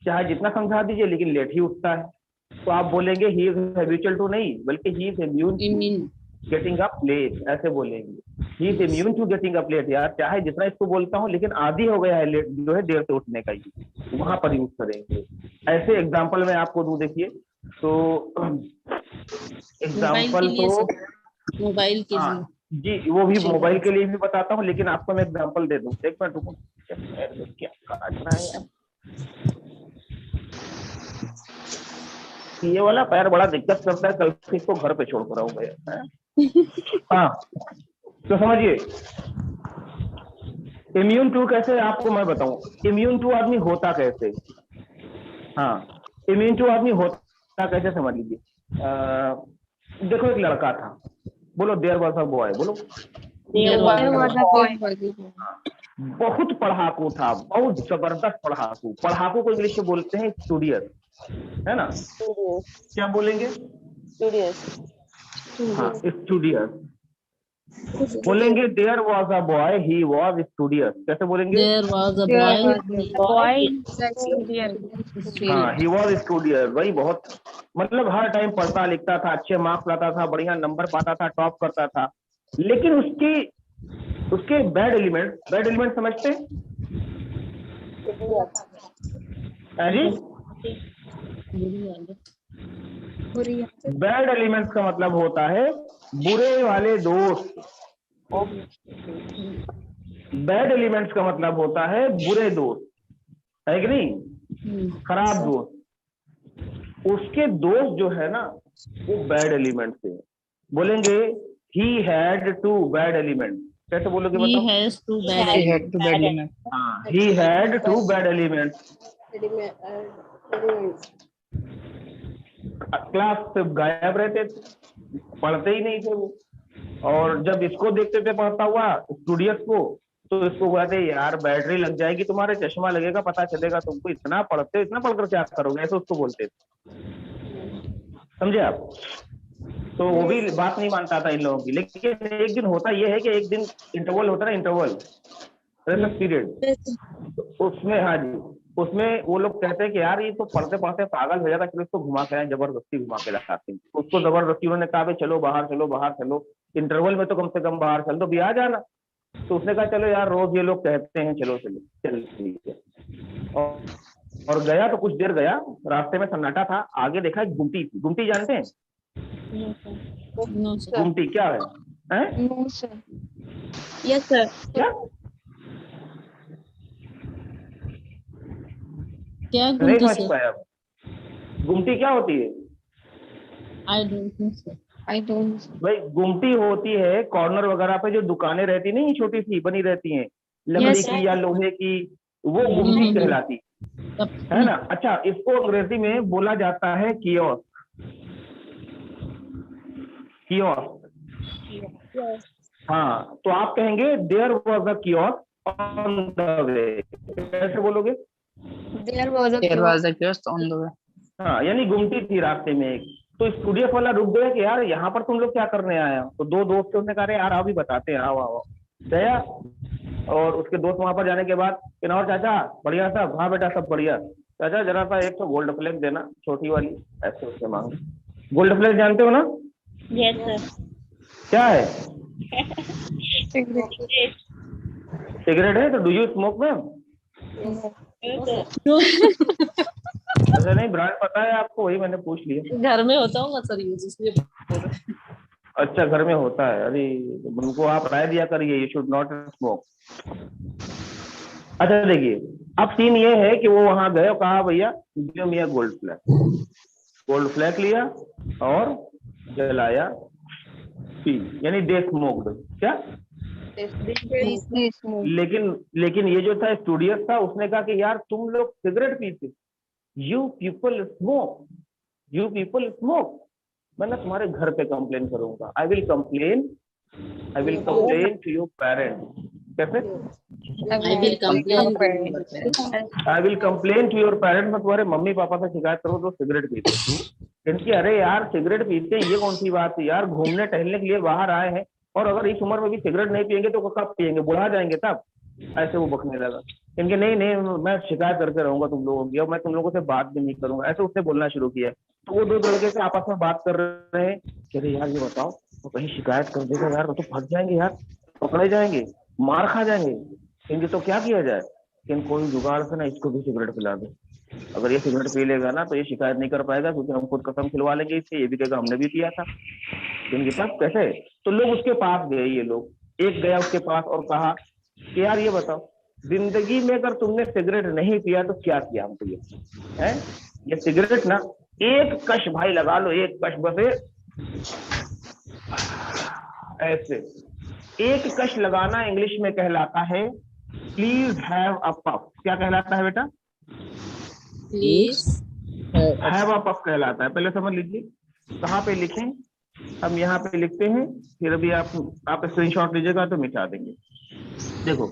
[SPEAKER 1] चाहे जितना समझा दीजिए लेकिन लेट ही उठता है, तो आप बोलेंगे ही इज हैबिचुअल टू नहीं, बल्कि he is immune
[SPEAKER 5] Immune.
[SPEAKER 1] Getting up late, ऐसे बोलेंगे। ही is immune to getting up late. यार चाहे जितना इसको बोलता हूँ लेकिन आदि हो गया है लेट, जो है देर से उठने का, ही वहां पर यूज करेंगे। ऐसे एग्जांपल मैं आपको दूं, देखिए तो एग्जांपल तो
[SPEAKER 5] मोबाइल के
[SPEAKER 1] हाँ
[SPEAKER 5] लिए।
[SPEAKER 1] जी, वो भी मोबाइल के लिए भी बताता हूँ, लेकिन आपको मैं एग्जांपल दे दूं। एक मिनट रुको, क्या काटना है यार, ये वाला पैर बड़ा दिक्कत करता है, कल से इसको घर पे छोड़ कर आऊंगा। हाँ, तो समझिए इम्यून टू कैसे, आपको मैं बताऊं इम्यून टू आदमी होता कैसे। हाँ, इम्यून टू आदमी होता कैसे समझ लीजिए। देखो एक लड़का था, बोलो देयर वाज अ बॉय, बोलो।
[SPEAKER 2] there was a boy.
[SPEAKER 1] बहुत पढ़ाकू था, बहुत जबरदस्त पढ़ाकू। पढ़ाकू को इंग्लिश में बोलते हैं स्टूडियस, है ना?
[SPEAKER 2] Studious.
[SPEAKER 1] क्या बोलेंगे?
[SPEAKER 2] Studious.
[SPEAKER 1] हाँ, स्टूडियस बोलेंगे। There was a boy he was studious, कैसे बोलेंगे?
[SPEAKER 5] There was a boy.
[SPEAKER 1] हाँ, ही वाज स्टूडियस। वही बहुत, मतलब हर टाइम पढ़ता लिखता था, अच्छे मार्क्स लाता था, बढ़िया नंबर पाता था, टॉप करता था। लेकिन उसके बैड एलिमेंट समझते हैं जी? बैड एलिमेंट्स का मतलब होता है बुरे वाले दोस्त। बैड एलिमेंट्स का मतलब होता है बुरे दोस्त, है कि नहीं? खराब दोस्त। उसके दोस्त जो है ना वो बैड एलिमेंट थे। बोलेंगे he had to bad element, कैसे बोलोगे
[SPEAKER 5] He
[SPEAKER 1] बताओ?
[SPEAKER 5] has two bad
[SPEAKER 6] He had
[SPEAKER 5] elements.
[SPEAKER 6] to bad limit.
[SPEAKER 1] हाँ, he had to bad element. Class से गायब रहते थे, पढ़ते ही नहीं थे वो। और जब इसको देखते थे पढ़ता हुआ स्टूडियस को, तो इसको कहते यार बैटरी लग जाएगी तुम्हारे, चश्मा लगेगा, पता चलेगा तुमको, इतना पढ़ते, इतना पढ़कर क्या करोगे, ऐसे उसको बोलते थे। समझे आप? तो वो भी बात नहीं मानता था इन लोगों की। लेकिन एक दिन होता यह है कि एक दिन इंटरवल होता है ना, इंटरवल पीरियड, उसमें, हाँ जी, उसमें वो लोग कहते हैं कि यार ये तो पढ़ते पढ़ते पागल हो जाता, चलो इसको घुमा के आए, जबरदस्ती घुमा के लाते हैं। उसको जबरदस्ती उन्होंने कहा भाई चलो बाहर चलो, बाहर चलो, इंटरवल में तो कम से कम बाहर चल दो भी, आ जाना। तो उसने कहा चलो यार रोज ये लोग कहते हैं, चलो चलो चल ठीक है। और गया तो कुछ देर गया, रास्ते में सन्नाटा था, आगे देखा एक गुमटी थी। गुमटी जानते हैं?
[SPEAKER 5] No, sir.
[SPEAKER 1] गुमटी क्या है? हैं?
[SPEAKER 2] No, sir. Yes, sir.
[SPEAKER 1] क्या
[SPEAKER 5] क्या
[SPEAKER 1] नहीं
[SPEAKER 5] गुमटी
[SPEAKER 1] समझ
[SPEAKER 5] से?
[SPEAKER 1] पाया आप? गुमटी क्या होती है
[SPEAKER 5] I don't think so.
[SPEAKER 2] I don't.
[SPEAKER 1] भाई? गुमटी होती है कॉर्नर वगैरह पे जो दुकानें रहती नहीं, छोटी सी बनी रहती हैं, लकड़ी
[SPEAKER 2] Yes,
[SPEAKER 1] की या लोहे की, वो गुमटी कहलाती है ना। अच्छा, इसको अंग्रेजी में बोला जाता है कियोस्क। हाँ, तो आप कहेंगे there was a kiosk on the way, कैसे बोलोगे?
[SPEAKER 2] There was a
[SPEAKER 6] There was a kiosk on the way.
[SPEAKER 1] हाँ, यानी गुमटी थी रास्ते में एक। तो स्टूडियो वाला रुक गया कि यार यहाँ पर तुम लोग क्या करने आए हो? तो दो दोस्त थे, उसने कहा यार आओ भी बताते हैं, आओ आओ। गया और उसके दोस्त वहां पर जाने के बाद, और चाचा बढ़िया सब? हाँ बेटा सब बढ़िया। चाचा जरा सा एक तो गोल्ड फ्लैग देना, छोटी वाली, ऐसे उससे मांग। गोल्ड फ्लैग जानते हो ना?
[SPEAKER 2] Yes, sir.
[SPEAKER 1] क्या है?
[SPEAKER 2] Cigarette.
[SPEAKER 1] सिगरेट है? तो do you smoke ma'am?
[SPEAKER 2] Yes, sir.
[SPEAKER 1] अच्छा नहीं, ब्रांड पता है आपको, वही मैंने पूछ लिया।
[SPEAKER 5] घर में होता होगा सर यूज, इसलिए बोल रहे हैं।
[SPEAKER 1] अच्छा घर में होता है, अरे उनको आप राय दिया करिए, यू शुड नॉट स्मोक। अच्छा देखिए, अब सीन ये है कि वो वहां गए और कहा भैया give me a gold flag. Gold flag लिया और जलाया, पी, यानी दे स्मोक्ड। क्या? लेकिन ये जो था स्टूडियस था, उसने कहा कि यार तुम लोग सिगरेट पीते, you people smoke, you people smoke, मैं ना तुम्हारे घर पे कंप्लेन करूंगा। I will complain to your parents. कैसे?
[SPEAKER 5] I will complain.
[SPEAKER 1] I will complain to your parents, मैं तुम्हारे मम्मी पापा से शिकायत करूँ तो सिगरेट पीते। इनकी अरे यार सिगरेट पीते ये कौन सी बात है यार, घूमने टहलने के लिए बाहर आए हैं, और अगर इस उम्र में भी सिगरेट नहीं पियेंगे तो कब पियेंगे, बुढ़ा जाएंगे तब। ऐसे वो बकने लगा। इनके नहीं नहीं मैं शिकायत करके रहूंगा तुम लोगों की, और मैं तुम लोगों से बात भी नहीं करूंगा, ऐसे उसने बोलना शुरू किया। तो वो दो लड़के से आपस में बात कर रहे हैं कि अरे यार ये बताओ, तो कहीं शिकायत कर देगा यार, वो तो फंस जाएंगे यार, पकड़े जाएंगे, मार खा जाएंगे, इनके तो क्या किया जाए। लेकिन कोई जुगाड़ से ना इसको भी सिगरेट पिला दे, अगर ये सिगरेट पी लेगा ना तो ये शिकायत नहीं कर पाएगा, क्योंकि हम खुद कसम खिलवा लेंगे इससे, ये भी कहेगा हमने भी पिया था। इनके पास कैसे? तो लोग उसके पास गए, ये लोग, एक गया उसके पास और कहा कि यार ये बताओ, जिंदगी में अगर तुमने सिगरेट नहीं पिया तो क्या किया हमको ये है? ये सिगरेट ना एक कश भाई लगा लो, एक कश, बस ऐसे एक कश लगाना इंग्लिश में कहलाता है प्लीज हैव अ पफ। क्या कहलाता है बेटा?
[SPEAKER 5] Please.
[SPEAKER 1] हैव अ पफ कहलाता है। पहले समझ लीजिए कहाँ पे लिखें, हम यहाँ पे लिखते हैं, फिर अभी आप स्क्रीनशॉट लीजिएगा तो मिटा देंगे। देखो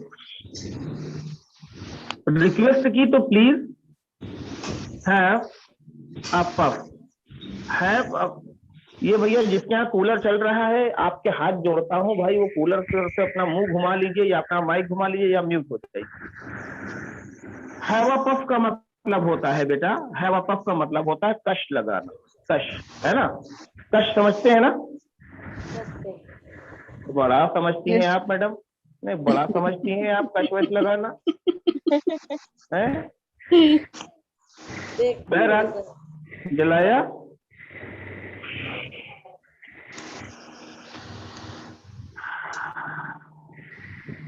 [SPEAKER 1] रिक्वेस्ट की तो please have a puff, have a, ये भैया जिसके यहाँ कूलर चल रहा है आपके हाथ जोड़ता हूँ भाई, वो कूलर से अपना मुंह घुमा लीजिए या अपना माइक घुमा लीजिए या म्यूट हो जाइए। हैव अ पफ का मतलब होता है बेटा, हैव अ पफ का मतलब होता है कश लगाना, कश, है ना? कश समझते हैं ना? बड़ा समझती हैं आप मैडम, नहीं बड़ा समझती हैं आप कश वश लगाना है। बहरहाल जलाया,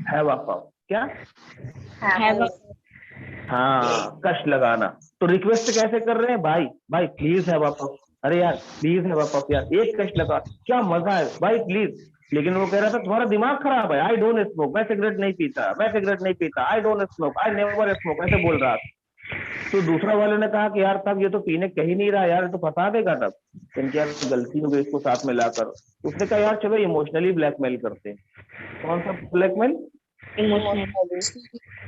[SPEAKER 1] हैव अ पफ, क्या? हाँ कश लगाना। तो रिक्वेस्ट कैसे कर रहे हैं भाई, भाई प्लीज हैव अ पफ, अरे यार प्लीज हैव अ पफ यार, एक कश लगा, क्या मजा है भाई प्लीज। लेकिन वो कह रहा था तुम्हारा दिमाग खराब है, आई डोंट स्मोक, मैं सिगरेट नहीं पीता, मैं सिगरेट नहीं पीता, I don't smoke, I never smoke, ऐसे बोल रहा था। तो दूसरा वाले ने कहा कि यार तब ये तो पीने कहीं नहीं रहा यार, ये तो फंसा देगा तब, इनकी यार गलती हो गई इसको साथ में लाकर। उसने कहा यार चलो इमोशनली ब्लैकमेल करते हैं। कौन सा ब्लैकमेल?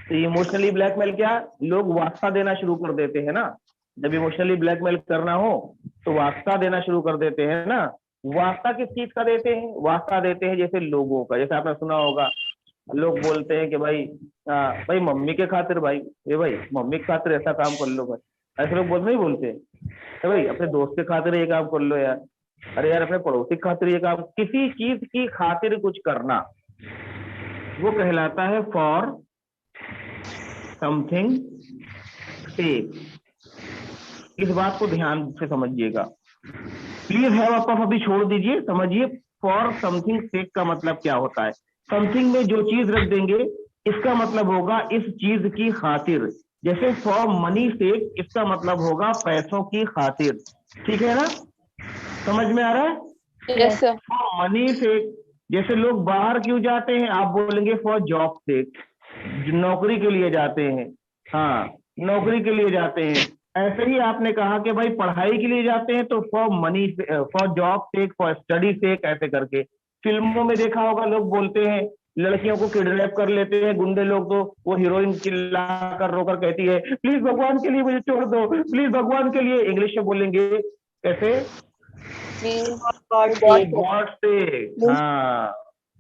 [SPEAKER 1] तो इमोशनली ब्लैकमेल क्या, लोग वास्ता देना शुरू कर देते हैं ना, जब इमोशनली ब्लैकमेल करना हो तो वास्ता देना शुरू कर देते हैं ना। वास्ता किस चीज का देते हैं? वास्ता देते हैं जैसे लोगों का, जैसे आपने सुना होगा लोग बोलते हैं कि भाई भाई मम्मी के खातिर, भाई ये भाई मम्मी के खातिर ऐसा काम कर लो भाई, ऐसे लोग नहीं बोलते हैं भाई अपने दोस्त के खातिर ये काम कर लो यार, अरे यार अपने पड़ोसी के खातिर ये काम, किसी चीज की खातिर कुछ करना, वो कहलाता है फॉर समथिंग सेक। इस बात को ध्यान से समझिएगा। प्लीज हैव अ पफ अभी छोड़ दीजिए, समझिए फॉर समथिंग सेक का मतलब क्या होता है। समथिंग में जो चीज रख देंगे इसका मतलब होगा इस चीज की खातिर, जैसे फॉर मनी सेक इसका मतलब होगा पैसों की खातिर, ठीक है ना? समझ में आ रहा है?
[SPEAKER 2] Yes, sir.
[SPEAKER 1] फॉर मनी सेक, जैसे लोग बाहर क्यों जाते हैं, आप बोलेंगे फॉर जॉब सेक, नौकरी के लिए जाते हैं, हाँ नौकरी के लिए जाते हैं। ऐसे ही आपने कहा कि भाई पढ़ाई के लिए जाते हैं तो for money, for job sake, for study sake, ऐसे करके। फिल्मों में देखा होगा लोग बोलते हैं लड़कियों को किडनैप कर लेते हैं गुंडे लोग, तो वो हीरोइन चिल्ला कर रोकर कहती है प्लीज भगवान के लिए मुझे छोड़ दो, प्लीज भगवान के लिए। इंग्लिश में बोलेंगे कैसे? फॉर गॉड सेक, हाँ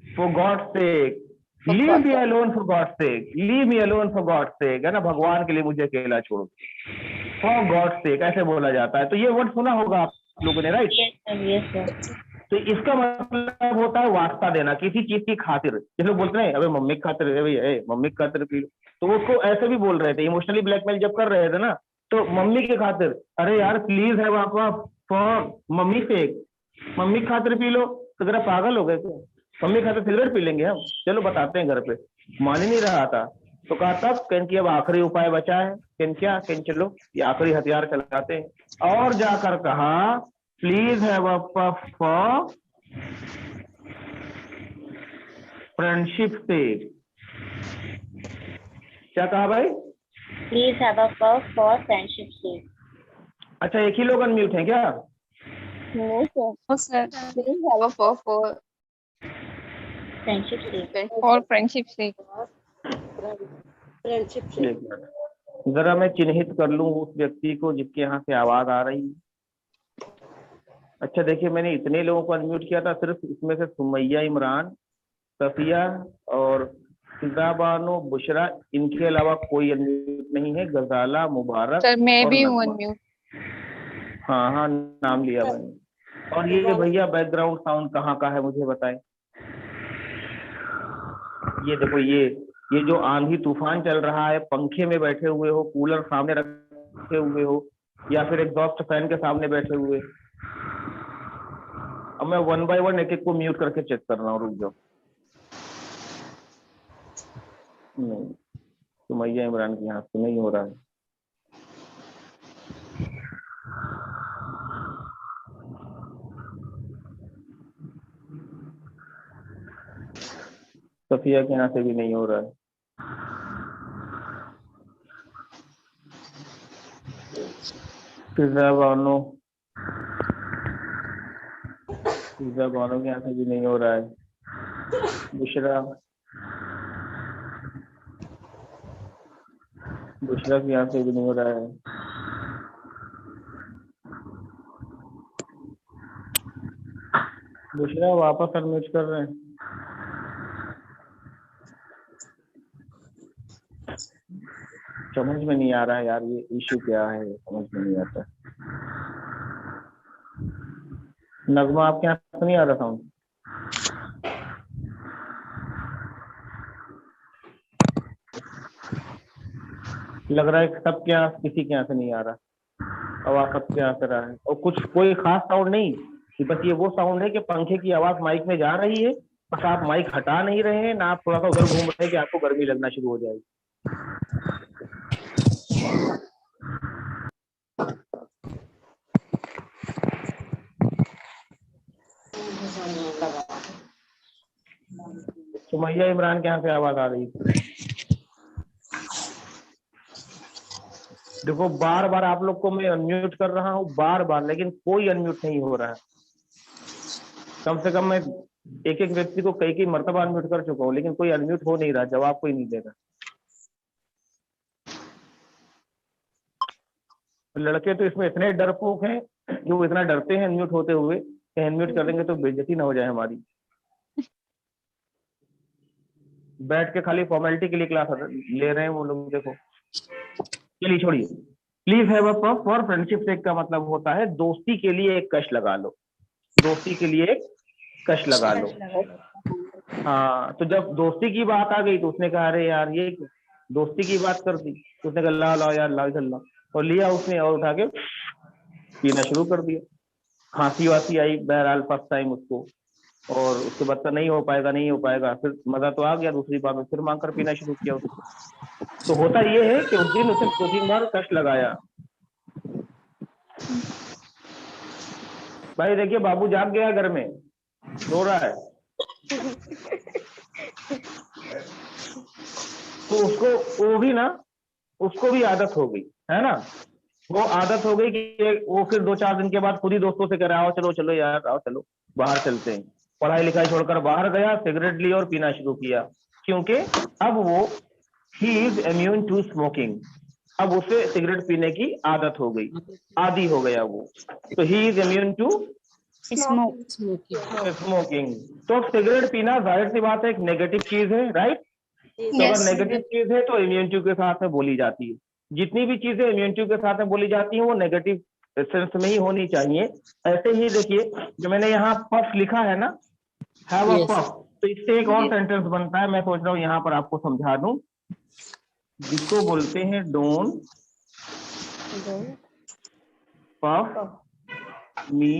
[SPEAKER 1] for God sake, leave me alone for God sake, leave me alone for God sake, है ना, भगवान के लिए मुझे अकेला छोड़ दो। फॉर गॉड सेक ऐसे बोला जाता है। तो ये वर्ड सुना होगा आप लोगों ने, राइट?
[SPEAKER 2] Yes, sir.
[SPEAKER 1] तो इसका मतलब होता है वास्ता देना किसी चीज की खातिर। जैसे लोग बोलते हैं अबे मम्मी की खातिर, मम्मी की खातिर पी लो, तो वो उसको ऐसे भी बोल रहे थे, इमोशनली ब्लैकमेल जब कर रहे थे ना, तो मम्मी की खातिर, अरे यार प्लीज है आपका फॉर मम्मी सेक, मम्मी की खातिर पी लो। तो जरा पागल हो गए क्या? मम्मी की खातिर सिगरेट पी लेंगे हम, चलो बताते हैं घर पे। मान ही नहीं रहा था, तो कहा तब कैन की अब आखिरी उपाय बचा है, कैन चलो ये आखिरी हथियार चलाते हैं। और जाकर कहा please have a puff for friendship से। क्या कहा भाई?
[SPEAKER 2] Please have a puff for friendship's sake.
[SPEAKER 1] अच्छा, एक ही लोग अनम्यूट हैं क्या?
[SPEAKER 5] No, sir.
[SPEAKER 3] No, sir. Please have a puff for
[SPEAKER 2] Friendship's sake.
[SPEAKER 3] friendship's sake.
[SPEAKER 7] Friendship से।
[SPEAKER 1] एक मिनट, जरा मैं चिन्हित कर लूं उस व्यक्ति को जिसके यहाँ से आवाज आ रही है। अच्छा देखिए, मैंने इतने लोगों को अनम्यूट किया था, सिर्फ इसमें से सुमैया इमरान, सफिया और फिजा बानो, बुशरा, इनके अलावा कोई अनम्यूट नहीं है। गजाला, मुबारक
[SPEAKER 3] Sir, मैं
[SPEAKER 1] और
[SPEAKER 3] भी हूँ
[SPEAKER 1] नगमा।
[SPEAKER 3] unmute.
[SPEAKER 1] हाँ हाँ, नाम लिया मैंने। और ये भैया बैकग्राउंड साउंड कहाँ का है मुझे बताएं। ये देखो, ये जो आंधी तूफान चल रहा है, पंखे में बैठे हुए हो, कूलर सामने रखे हुए हो, या फिर एग्जॉस्ट फैन के सामने बैठे हुए। अब मैं 1 by 1 एक एक को म्यूट करके चेक कर रहा हूँ, रुक जाओ। नहीं, सुमैया इमरान के यहाँ से नहीं हो रहा है। सफिया के यहाँ से भी नहीं हो रहा है। फिजा बानो के यहाँ से भी नहीं हो रहा है। बुशरा के यहाँ से भी नहीं हो रहा है। बुशरा वापस अनम्यूट कर रहे हैं। समझ में नहीं आ रहा है यार, ये इश्यू क्या है, समझ में नहीं आता। नगमा, आपके यहाँ से नहीं आ रहा साउंड? लग रहा है कि सबके यहाँ, किसी के यहाँ से नहीं आ रहा। आवाज सबके यहाँ से रहा है, और कुछ कोई खास साउंड नहीं, बस ये वो साउंड है कि पंखे की आवाज माइक में जा रही है, बस आप माइक हटा नहीं रहे हैं ना, आप थोड़ा सा उधर घूम रहे हैं कि आपको गर्मी लगना शुरू हो जाएगी। सुमैया इमरान के यहाँ से आवाज आ रही थी। देखो, बार बार आप लोग को मैं अनम्यूट कर रहा हूँ, बार बार, लेकिन कोई अनम्यूट नहीं हो रहा है। कम से कम मैं एक एक व्यक्ति को कई मर्तबा अनम्यूट कर चुका हूँ, लेकिन कोई अनम्यूट हो नहीं रहा, जवाब कोई नहीं दे रहा। लड़के तो इसमें इतने डरपोक हैं जो इतना डरते हैं अनम्यूट होते हुए, अनम्यूट कर देंगे तो बेइज्जती ना हो जाए हमारी। बैठ के खाली फॉर्मेलिटी के लिए क्लास ले रहे हैं वो लोग, देखो। चलिए छोड़िए। Please have a puff for friendship sake का मतलब होता है दोस्ती के लिए एक कश लगा लो, दोस्ती के लिए एक कश लगा लो। हाँ, तो जब दोस्ती की बात आ गई तो उसने कहा अरे यार ये दोस्ती की बात कर दी, तो उसने कहा लाओ यार लाओ इधर लाओ, और लिया उसने और उठा के पीना शुरू कर दिया। खांसी वासी आई बहरहाल फर्स्ट टाइम उसको, और उसके बाद नहीं हो पाएगा, फिर मजा तो आ गया, दूसरी बार में फिर मांग कर पीना शुरू किया उसको। तो होता ये है कि उस दिन उसे 2-3 बार कष्ट लगाया। भाई देखिए, बाबू जाग गया, घर में रो रहा है, तो उसको भी आदत हो गई है ना, वो आदत हो गई कि वो फिर 2-4 दिन के बाद खुद ही दोस्तों से कह रहा है चलो यार आओ चलो बाहर चलते हैं। पढ़ाई लिखाई छोड़कर बाहर गया, सिगरेट ली और पीना शुरू किया, क्योंकि अब वो he is immune to smoking, अब उसे सिगरेट पीने की आदत हो गई, आदी हो गया वो, तो he is immune to smoking. तो सिगरेट पीना जाहिर सी बात है एक नेगेटिव चीज है, राइट? तो अगर नेगेटिव चीज है तो इम्यूनिटी के साथ में बोली जाती है। जितनी भी चीजें इम्यूनिटी के साथ में बोली जाती हैं वो नेगेटिव सेंस में ही होनी चाहिए। ऐसे ही देखिए जो मैंने यहाँ पफ लिखा है ना, हैव अ
[SPEAKER 5] Yes.
[SPEAKER 1] पफ, तो इससे एक और सेंटेंस बनता है, मैं सोच रहा हूँ यहाँ पर आपको समझा दूं, जिसको बोलते हैं don't puff me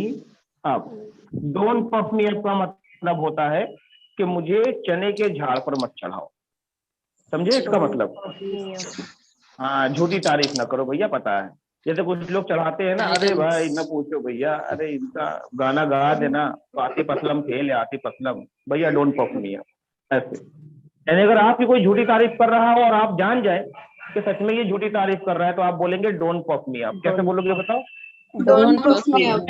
[SPEAKER 1] up. Don't puff me up का मतलब होता है कि मुझे चने के झाड़ पर मत चढ़ाओ। समझे इसका मतलब? हाँ, झूठी तारीफ ना करो भैया, पता है जैसे कुछ लोग चढ़ाते हैं ना, अरे भाई न पूछो भैया, अरे इनका गाना गा देना तो आतिफ असलम फेल है, आतिफ असलम, भैया डोंट पफ मी अप। ऐसे यानी अगर आपकी कोई झूठी तारीफ कर रहा हो और आप जान जाए कि सच में ये झूठी तारीफ कर रहा है, तो आप बोलेंगे डोंट पफ मी अप। कैसे बोलोगे बताओ?
[SPEAKER 5] Don't puff me up.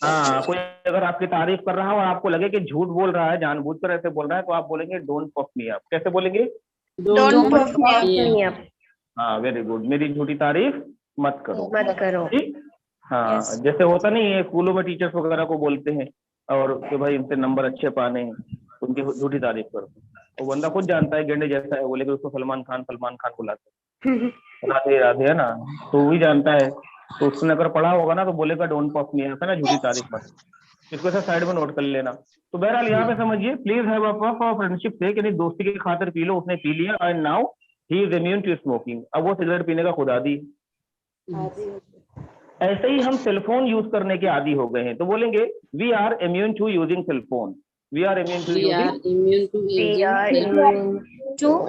[SPEAKER 1] हाँ, कोई अगर आपकी तारीफ कर रहा हो और आपको लगे कि झूठ बोल रहा है, जानबूझकर ऐसे बोल रहा है, तो आप बोलेंगे डोंट पफ मी अप। कैसे बोलेंगे?
[SPEAKER 5] Don't puff me up.
[SPEAKER 1] हाँ, वेरी गुड, मेरी झूठी तारीफ मत करो।
[SPEAKER 2] मत करो।
[SPEAKER 1] ठीक। हाँ, जैसे होता नहीं है स्कूलों में टीचर्स वगैरह को बोलते हैं और कि भाई इनसे नंबर अच्छे पाने हैं, उनकी झूठी तारीफ करते हैं। वो बंदा खुद जानता है गेंडे जैसा है वो, लेकिन उसको सलमान खान बुलाते हैं, राधे राधे, है ना, तो वही जानता है। तो उसने अगर पढ़ा होगा ना तो बोलेगा डोंट पफ मी अप, है ना, झूठी तारीफ मत। इसको ऐसा साइड में नोट कर लेना। तो बहरहाल यहाँ पे समझिए, please have a puff for friendship से, यानी दोस्ती की खातिर पी लो, उसने पी लिया, and now he is immune to smoking, अब वो सिगरेट पीने का खुद आदी। ऐसे ही हम सेलफोन यूज करने के आदी हो गए हैं, तो बोलेंगे we are immune to using cellphone, we are immune to
[SPEAKER 5] We are
[SPEAKER 1] using,
[SPEAKER 5] immune to aging.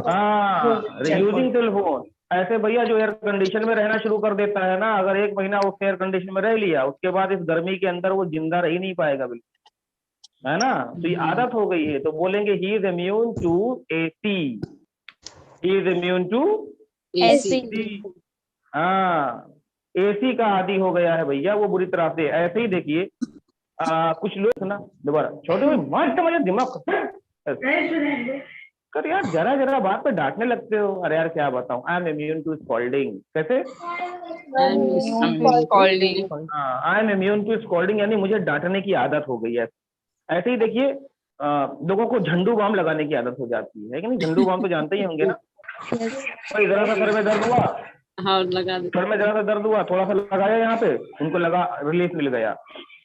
[SPEAKER 1] हाँ, यूजिंग सेलफोन। ऐसे भैया जो एयर कंडीशन में रहना शुरू कर देता है ना, अगर एक महीना उस एयर कंडीशन में रह लिया, उसके बाद इस गर्मी के अंदर वो जिंदा रह ही नहीं पाएगा बिल्कुल, है ना, तो ये आदत हो गई है। तो बोलेंगे ही is immune to AC, he is immune to
[SPEAKER 5] AC.
[SPEAKER 1] हाँ, एसी का आदी हो गया है भैया वो बुरी तरह से। ऐसे ही देखिए कुछ लोग ना, दोबारा छोटे भाई मस्त मुझे दिमाग कर यार, जरा जरा बात पे डांटने लगते हो। अरे यार क्या बताऊं, I am immune to scolding. कैसे? I am immune to scolding, यानी मुझे डांटने की आदत हो गई है। ऐसे ही देखिए लोगों को झंडू बाम लगाने की आदत हो जाती है कि नहीं? झंडू बाम तो जानते ही होंगे ना। भाई जरा सा सर में दर्द हुआ,
[SPEAKER 5] हाँ लगा दे.
[SPEAKER 1] सर में जरा सा दर्द हुआ, थोड़ा सा लगाया यहाँ पे, उनको लगा, रिलीफ मिल गया।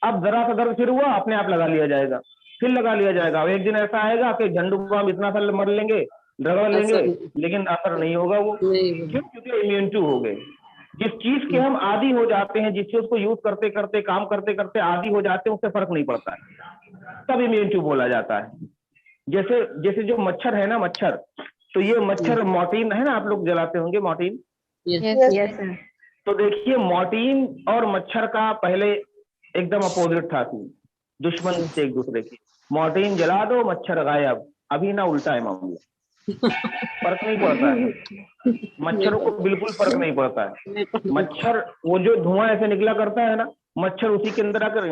[SPEAKER 1] अब जरा सा दर्द फिर हुआ, अपने आप लगा लिया जाएगा, फिर लगा लिया जाएगा। अब एक दिन ऐसा आएगा कि झंडू बाम इतना सा मर लेंगे, रगड़ लेंगे, लेकिन असर नहीं होगा वो।
[SPEAKER 5] नहीं.
[SPEAKER 1] क्यों? क्योंकि इम्यूनिटी हो गए। जिस चीज के हम आदी हो जाते हैं, जिस चीज को यूज करते करते, काम करते करते आदी हो जाते हैं, उससे फर्क नहीं पड़ता है, तब इम्यूनिटी बोला जाता है। जैसे जैसे जो मच्छर है ना, मच्छर, तो ये मच्छर मॉर्टिन है ना, आप लोग जलाते होंगे मॉर्टिन।
[SPEAKER 5] Yes.
[SPEAKER 1] तो देखिए मॉर्टिन और मच्छर का पहले एकदम अपोजिट था, दुश्मन थे एक दूसरे की। मॉर्टिन जला दो, मच्छर गायब। अभी ना उल्टा है मामला, फर्क नहीं पड़ता है, मच्छरों को बिल्कुल फर्क नहीं पड़ता है। मच्छर वो जो धुआं ऐसे निकला करता है ना, मच्छर उसी के अंदर आकर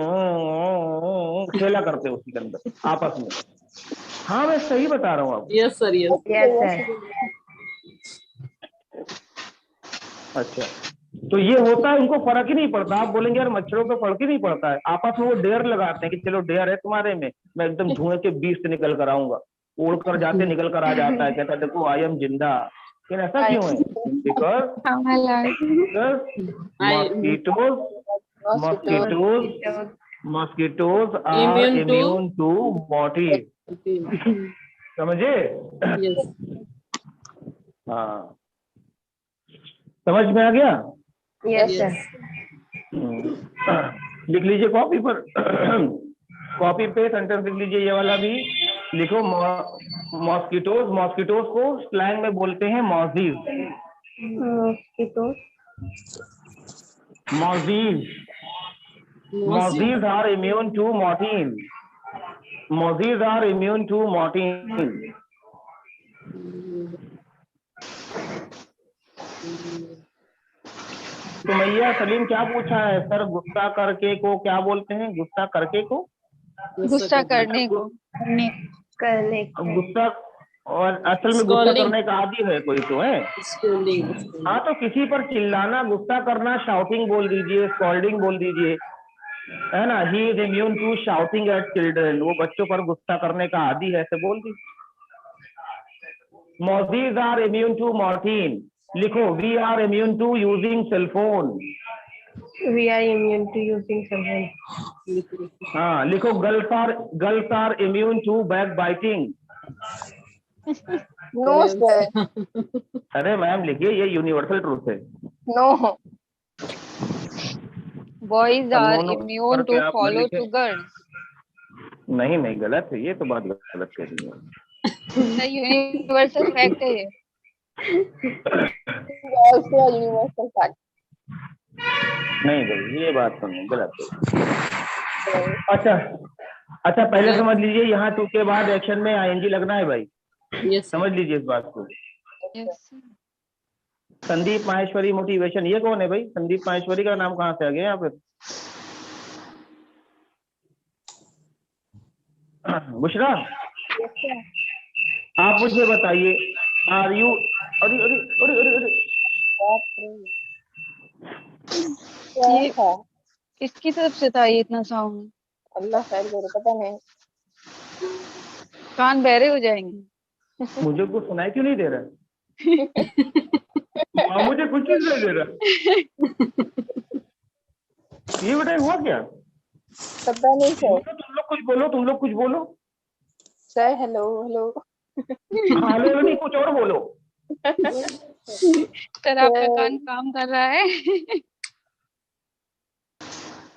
[SPEAKER 1] खेला करते हैं उसी के अंदर आपस में। हाँ मैं सही बता रहा हूँ आपको।
[SPEAKER 5] Yes sir. Yes.
[SPEAKER 1] अच्छा, तो ये होता है, उनको फर्क ही नहीं पड़ता। आप बोलेंगे यार मच्छरों को फर्क ही नहीं पड़ता है, आपस में वो डेयर लगाते हैं कि चलो डेयर है तुम्हारे में, मैं एकदम धुएं के बीच से निकल कर आऊंगा। उड़ कर जाते निकल कर आ जाता है, कहता है देखो आई एम जिंदा। लेकिन ऐसा क्यों है? Mosquitoes are immune to Mortein. समझे?
[SPEAKER 5] Yes.
[SPEAKER 1] हाँ, समझ में आ गया?
[SPEAKER 2] Yes, sir.
[SPEAKER 1] लिख लीजिए कॉपी पर, कॉपी पे सेंटेंस लिख लीजिए, ये वाला भी लिखो। मॉस्किटोज, मॉस्किटोज को स्लैंग में बोलते हैं mozzies. Mozzies, mozzies are immune to Mortein, mozzies are immune to Mortein. तो मैया सलीम क्या पूछा है सर, गुस्सा करके को क्या बोलते हैं? गुस्सा करके को,
[SPEAKER 3] गुस्सा करने को,
[SPEAKER 2] करने
[SPEAKER 1] गुस्सा, और असल में गुस्सा करने का आदी है कोई तो है।
[SPEAKER 5] Scolding.
[SPEAKER 1] हाँ, तो किसी पर चिल्लाना, गुस्सा करना, शाउटिंग बोल दीजिए, स्कॉल्डिंग बोल दीजिए, है ना। He is immune to shouting at children, वो बच्चों पर गुस्सा करने का आदी है, ऐसे बोल दीजिए। Mozzies are immune to Mortein, लिखो we are immune to using cell phone.
[SPEAKER 8] We are immune to using cell phone.
[SPEAKER 1] हाँ लिखो girls are immune to backbiting.
[SPEAKER 3] No, sir.
[SPEAKER 1] अरे मैम लिखिए, ये यूनिवर्सल ट्रूथ है।
[SPEAKER 3] No. Boys
[SPEAKER 1] अब
[SPEAKER 3] are
[SPEAKER 1] दोनों
[SPEAKER 3] immune
[SPEAKER 1] करके
[SPEAKER 3] to
[SPEAKER 1] आप न
[SPEAKER 3] follow
[SPEAKER 1] लिखें।
[SPEAKER 3] to girls.
[SPEAKER 1] नहीं नहीं, गलत है, ये तो बात गलत कह रही है।
[SPEAKER 3] The universal fact है ये।
[SPEAKER 2] Also a universal fact.
[SPEAKER 1] नहीं भाई, ये बात तो नहीं, गलत है। अच्छा अच्छा, पहले समझ लीजिए, यहाँ टू के बाद एक्शन में आईएनजी लगना है भाई,
[SPEAKER 5] Yes, sir.
[SPEAKER 1] समझ लीजिए इस बात को।
[SPEAKER 3] Yes, sir.
[SPEAKER 1] Sandeep Maheshwari motivation, ये कौन है भाई? संदीप माहेश्वरी का नाम कहाँ से आ गया यहाँ पे? बुशरा, आप मुझे बताइए, आर यू, अरे अरे अरे अरे अरे,
[SPEAKER 3] ये किसकी तरफ से था ये इतना साउंड?
[SPEAKER 2] अल्लाह खैर करे, पता नहीं।
[SPEAKER 3] कान बहरे हो जाएंगे।
[SPEAKER 1] मुझे कुछ सुनाई क्यों नहीं दे रहा? मुझे कुछ नहीं सुनाई दे रहा। ये बताइए हुआ क्या?
[SPEAKER 2] पता नहीं सर।
[SPEAKER 1] तुम लोग कुछ बोलो, तुम लोग कुछ बोलो।
[SPEAKER 2] Sir hello hello.
[SPEAKER 1] हेलो नहीं, कुछ और बोलो।
[SPEAKER 3] सर आपका कान काम कर रहा है।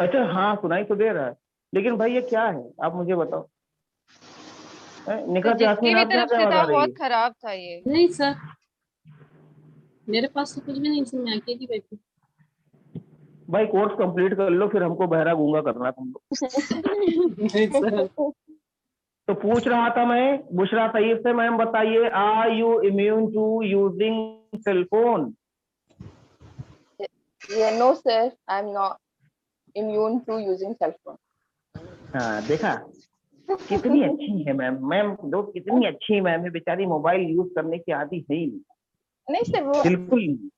[SPEAKER 1] अच्छा हाँ, सुनाई तो दे रहा है, लेकिन भाई ये क्या है, आप मुझे बताओ। निकल
[SPEAKER 3] जिसकी भी तरफ से था बहुत खराब था ये।
[SPEAKER 5] नहीं सर, मेरे पास तो कुछ भी नहीं, मैं अकेली बैठी।
[SPEAKER 1] भाई कोर्स कंप्लीट कर लो, फिर हमको बहरा गूंगा करना तुम लोग।
[SPEAKER 5] नहीं सर।
[SPEAKER 1] तो पूछ रहा था मैं, बुशरा सईद से, मैम बताइए, are you immune to using cell phone?
[SPEAKER 2] Yeah, no sir, I'm not immune to using cell phone.
[SPEAKER 1] हाँ देखा, कितनी अच्छी है मैम। मैम दो कितनी अच्छी मैम है, बेचारी मोबाइल यूज करने की आदि है ही
[SPEAKER 2] नहीं सर, वो
[SPEAKER 1] बिल्कुल नहीं।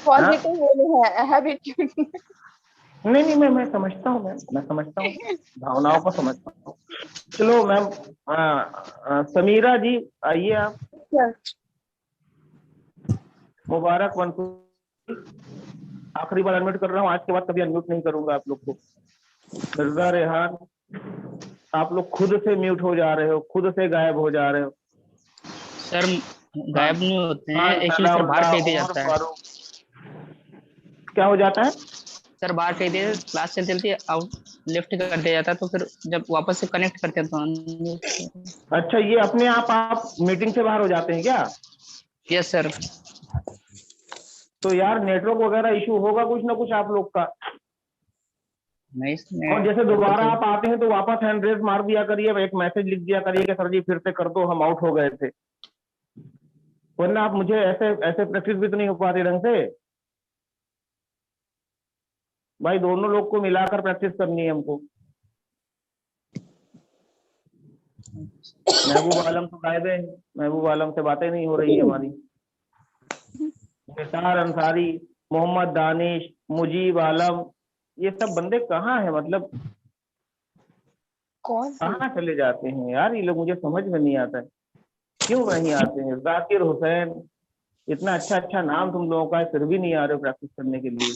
[SPEAKER 2] पॉजिटिव वे में है, हैबिट।
[SPEAKER 1] नहीं नहीं मैं समझता हूँ मैम, मैं समझता हूँ, भावनाओं को समझता हूँ। चलो मैम, समीरा जी आइए आप। मुबारक वंशु, आखिरी बार अनम्यूट कर रहा हूँ, आज के बाद कभी अनम्यूट नहीं करूंगा आप लोग को। मिर्जा रेहान, आप लोग खुद से म्यूट हो जा रहे हो, खुद से गायब हो जा रहे हो।
[SPEAKER 6] सर गायब नहीं होते हैं, एक्चुअली सर बाहर भेज दिया जाता है।
[SPEAKER 1] क्या हो जाता है
[SPEAKER 6] सर? बाहर भेज दिया, क्लास चलती चलती आउट लेफ्ट कर दिया जाता है, तो फिर जब वापस से कनेक्ट करते हैं तो।
[SPEAKER 1] अच्छा, ये अपने आप मीटिंग से बाहर हो जाते हैं क्या?
[SPEAKER 6] Yes sir.
[SPEAKER 1] तो यार नेटवर्क वगैरह इशू होगा कुछ ना कुछ आप लोग का।
[SPEAKER 6] नहीं
[SPEAKER 1] और जैसे दोबारा आप आते हैं तो वापस हैंड रेज मार दिया करिए, एक मैसेज लिख दिया करिए कि सर जी फिर से कर दो, हम आउट हो गए थे। वरना आप मुझे ऐसे प्रैक्टिस भी तो नहीं हो पाती ढंग से भाई, दोनों लोग को मिलाकर प्रैक्टिस करनी है हमको। महबूब आलम तो गायब है, महबूब आलम से बातें नहीं हो रही है हमारी। निसार अंसारी, मोहम्मद दानिश, मुजीब आलम, ये सब बंदे कहाँ हैं? मतलब
[SPEAKER 2] कौन?
[SPEAKER 1] कहाँ चले जाते हैं यार ये लोग, मुझे समझ में नहीं आता है क्यों नहीं आते हैं। जाकिर हुसैन, इतना अच्छा अच्छा नाम तुम लोगों का है, फिर भी नहीं आ रहे हो प्रैक्टिस करने के लिए।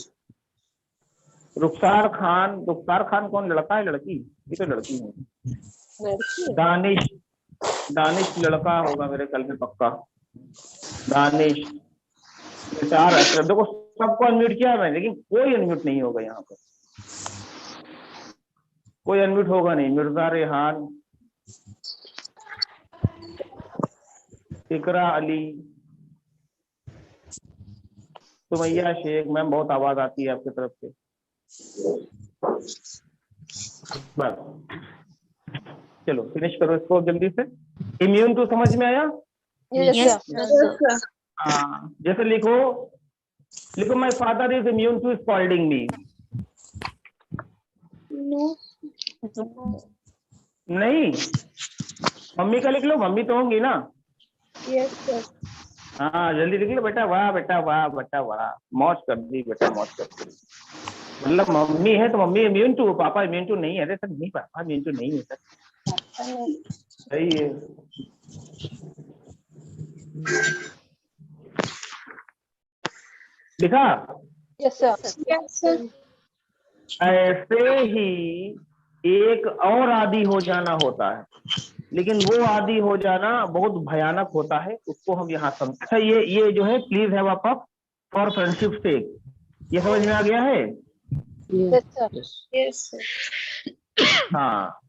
[SPEAKER 1] रुखसार खान, रुखसार खान कौन, लड़का है लड़की? ये तो लड़की है। दानिश, दानिश लड़का होगा मेरे ख्याल में पक्का। दानिश, निसार अशरफ, देखो सबको अनम्यूट किया है मैंने, लेकिन कोई अनम्यूट नहीं होगा यहाँ पर, कोई अनम्यूट होगा नहीं। मिर्जा रेहान, इकरा अली, सुमैया शेख। मैम बहुत आवाज आती है आपकी तरफ से। बस चलो फिनिश करो इसको जल्दी से। इम्यून तो समझ में आया?
[SPEAKER 2] Yes sir.
[SPEAKER 1] हाँ, जैसे लिखो, लिखो my father is immune to scolding me. नहीं, मम्मी का लिख लो, मम्मी तो होंगी ना।
[SPEAKER 2] Yes sir.
[SPEAKER 1] हाँ जल्दी लिख लो बेटा, वाह बेटा वाह बेटा वाह, मौज कर दी बेटा, मौज कर दी। मतलब मम्मी है तो मम्मी इम्यून टू, पापा इम्यून टू नहीं है। अरे सर नहीं, पापा इम्यून टू नहीं है सर, सही है। लिखा?
[SPEAKER 3] Yes sir.
[SPEAKER 1] ऐसे ही एक और आदि हो जाना होता है, लेकिन वो आदि हो जाना बहुत भयानक होता है, उसको हम यहाँ समझ। ये जो है please have a puff for friendship sake, ये समझ में आ गया है?
[SPEAKER 3] Yes sir.
[SPEAKER 8] Yes sir.
[SPEAKER 1] हाँ,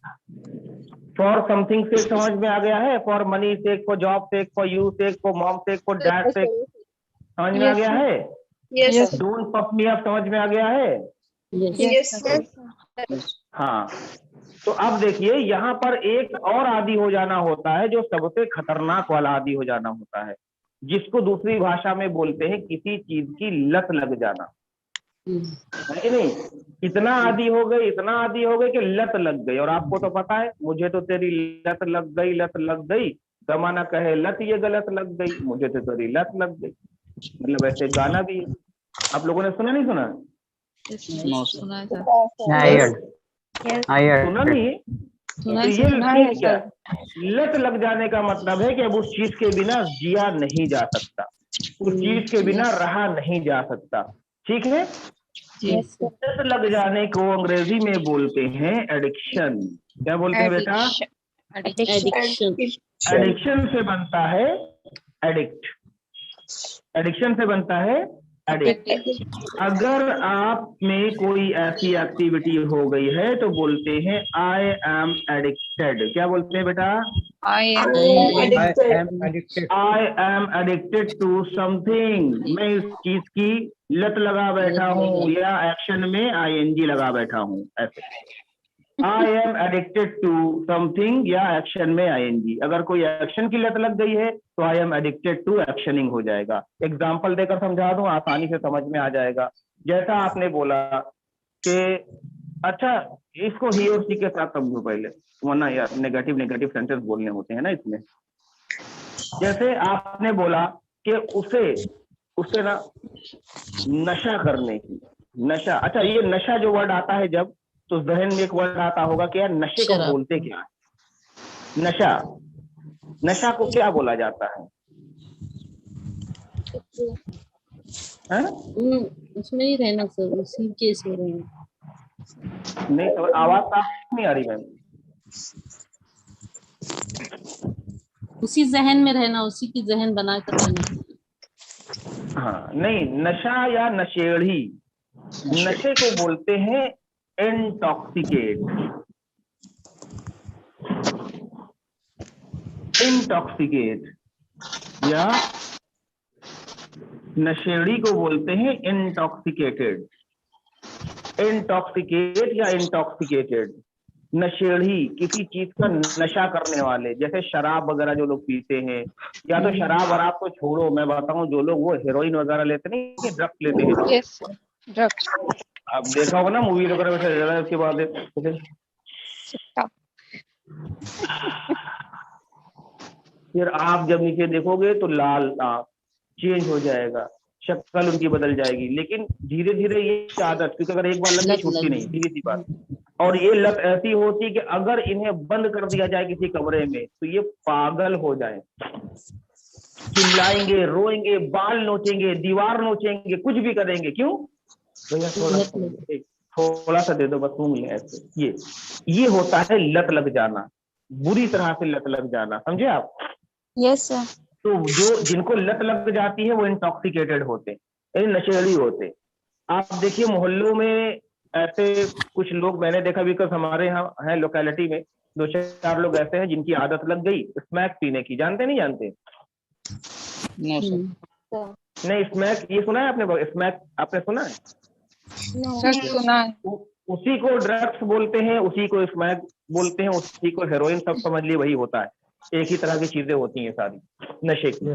[SPEAKER 1] फॉर समथिंग सेक समझ में आ गया है? For money sake, for job sake, for you sake, for mom sake, for dad sake, समझ में आ गया है?
[SPEAKER 8] Yes sir.
[SPEAKER 1] Don't puff me up समझ में आ गया है?
[SPEAKER 8] Yes sir.
[SPEAKER 1] हाँ, तो अब देखिए यहाँ पर एक और आदि हो जाना होता है जो सबसे खतरनाक वाला आदि हो जाना होता है, जिसको दूसरी भाषा में बोलते हैं किसी चीज की लत लग जाना, है कि नहीं? इतना आदि हो गए, इतना आदि हो गए कि लत लग गई। और आपको तो पता है, मुझे तो तेरी लत लग गई, लत लग गई, जमाना कहे लत ये गलत लग गई, मुझे तो तेरी लत लग गई। मतलब ऐसे गाना भी है, आप लोगों ने सुना नहीं सुना?
[SPEAKER 5] सुना है सर।
[SPEAKER 1] सुना नहीं?
[SPEAKER 5] सुना
[SPEAKER 1] तो
[SPEAKER 5] है
[SPEAKER 1] ये
[SPEAKER 5] सर।
[SPEAKER 1] चीज क्या है? लत लग जाने का मतलब है कि अब उस चीज के बिना जिया नहीं जा सकता, उस चीज के बिना रहा नहीं जा सकता, ठीक है? लत लग जाने को अंग्रेजी में बोलते हैं एडिक्शन। क्या बोलते हैं बेटा?
[SPEAKER 5] एडिक्शन।
[SPEAKER 1] एडिक्शन से बनता है एडिक्ट, एडिक्शन से बनता है एडिक्ट। अगर आप में कोई ऐसी एक्टिविटी हो गई है तो बोलते हैं आई एम एडिक्टेड। क्या बोलते हैं बेटा?
[SPEAKER 3] I am
[SPEAKER 1] I am addicted to something. मैं इस चीज की लत लगा बैठा हूँ, या एक्शन में आईएनजी लगा बैठा हूँ, ऐसे। I am addicted to something या एक्शन में आईएनजी। अगर कोई एक्शन की लत लग गई है तो I am addicted to actioning हो जाएगा। एग्जाम्पल देकर समझा दूं, आसानी से समझ में आ जाएगा। जैसा आपने बोला कि अच्छा इसको ही और सी के साथ समझो पहले, वरना यार नेगेटिव नेगेटिव सेंटेंस बोलने होते हैं ना इसमें। जैसे आपने बोला कि उसे ना नशा करने की, नशा। अच्छा, ये नशा जो वर्ड आता है जब, तो जहन में एक वर्ड आता होगा कि यार नशे को बोलते क्या है? नशा, नशा को क्या बोला जाता है?
[SPEAKER 5] उसमें ही रहना सर, उसी केस में रहना।
[SPEAKER 1] नहीं तो आवाज साफ नहीं आ रही मैम।
[SPEAKER 5] उसी जहन में रहना, उसी की जहन बना कर रहना।
[SPEAKER 1] हाँ नहीं, नशा या नशेड़ी, नशे को बोलते हैं इंटॉक्सिकेट, इंटॉक्सिकेट, या नशेड़ी को बोलते हैं इंटॉक्सिकेटेड। इंटॉक्सिकेट या इंटॉक्सिकेटेड, नशेड़ी, किसी चीज का नशा करने वाले। जैसे शराब वगैरह जो लोग पीते हैं, या तो शराब वराब तो छोड़ो, मैं बताऊं जो लोग वो हेरोइन वगैरह लेते नहीं, ड्रग्स लेते हैं।
[SPEAKER 3] Yes drugs.
[SPEAKER 1] आप देखा होगा ना मूवी वगैरह में, उसके बाद फिर आप जब नीचे देखोगे तो लाल आंख चेंज हो जाएगा, शक्ल उनकी बदल जाएगी। लेकिन धीरे धीरे ये आदत, क्योंकि अगर एक बार लग गई छूटती नहीं, सीधी सी बात। और ये लत ऐसी होती है कि अगर इन्हें बंद कर दिया जाए किसी कमरे में तो ये पागल हो जाए, चिल्लाएंगे, रोएंगे, बाल नोचेंगे, दीवार नोचेंगे, कुछ भी करेंगे। क्यों भैया? थोड़ा सा दे दो बस, सूंघ लें ऐसे। ये होता है लत लग जाना, बुरी तरह से लत लग जाना, समझे आप?
[SPEAKER 3] Yes sir.
[SPEAKER 1] तो जो जिनको लत लग जाती है वो इंटॉक्सिकेटेड होते, यानी नशेड़ी होते। आप देखिए मोहल्लों में ऐसे कुछ लोग मैंने देखा, बिकॉज हमारे यहाँ है लोकेलिटी में 2-4 लोग ऐसे हैं जिनकी आदत लग गई स्मैक पीने की। जानते नहीं जानते? नहीं, स्मैक ये सुना है आपने? स्मैक आपने सुना है?
[SPEAKER 3] सर सुना है।
[SPEAKER 1] उसी को ड्रग्स बोलते हैं, उसी को स्मैक बोलते हैं, उसी को हेरोइन, सब समझ लिए वही होता है। एक ही तरह की चीजें होती हैं सारी नशे की।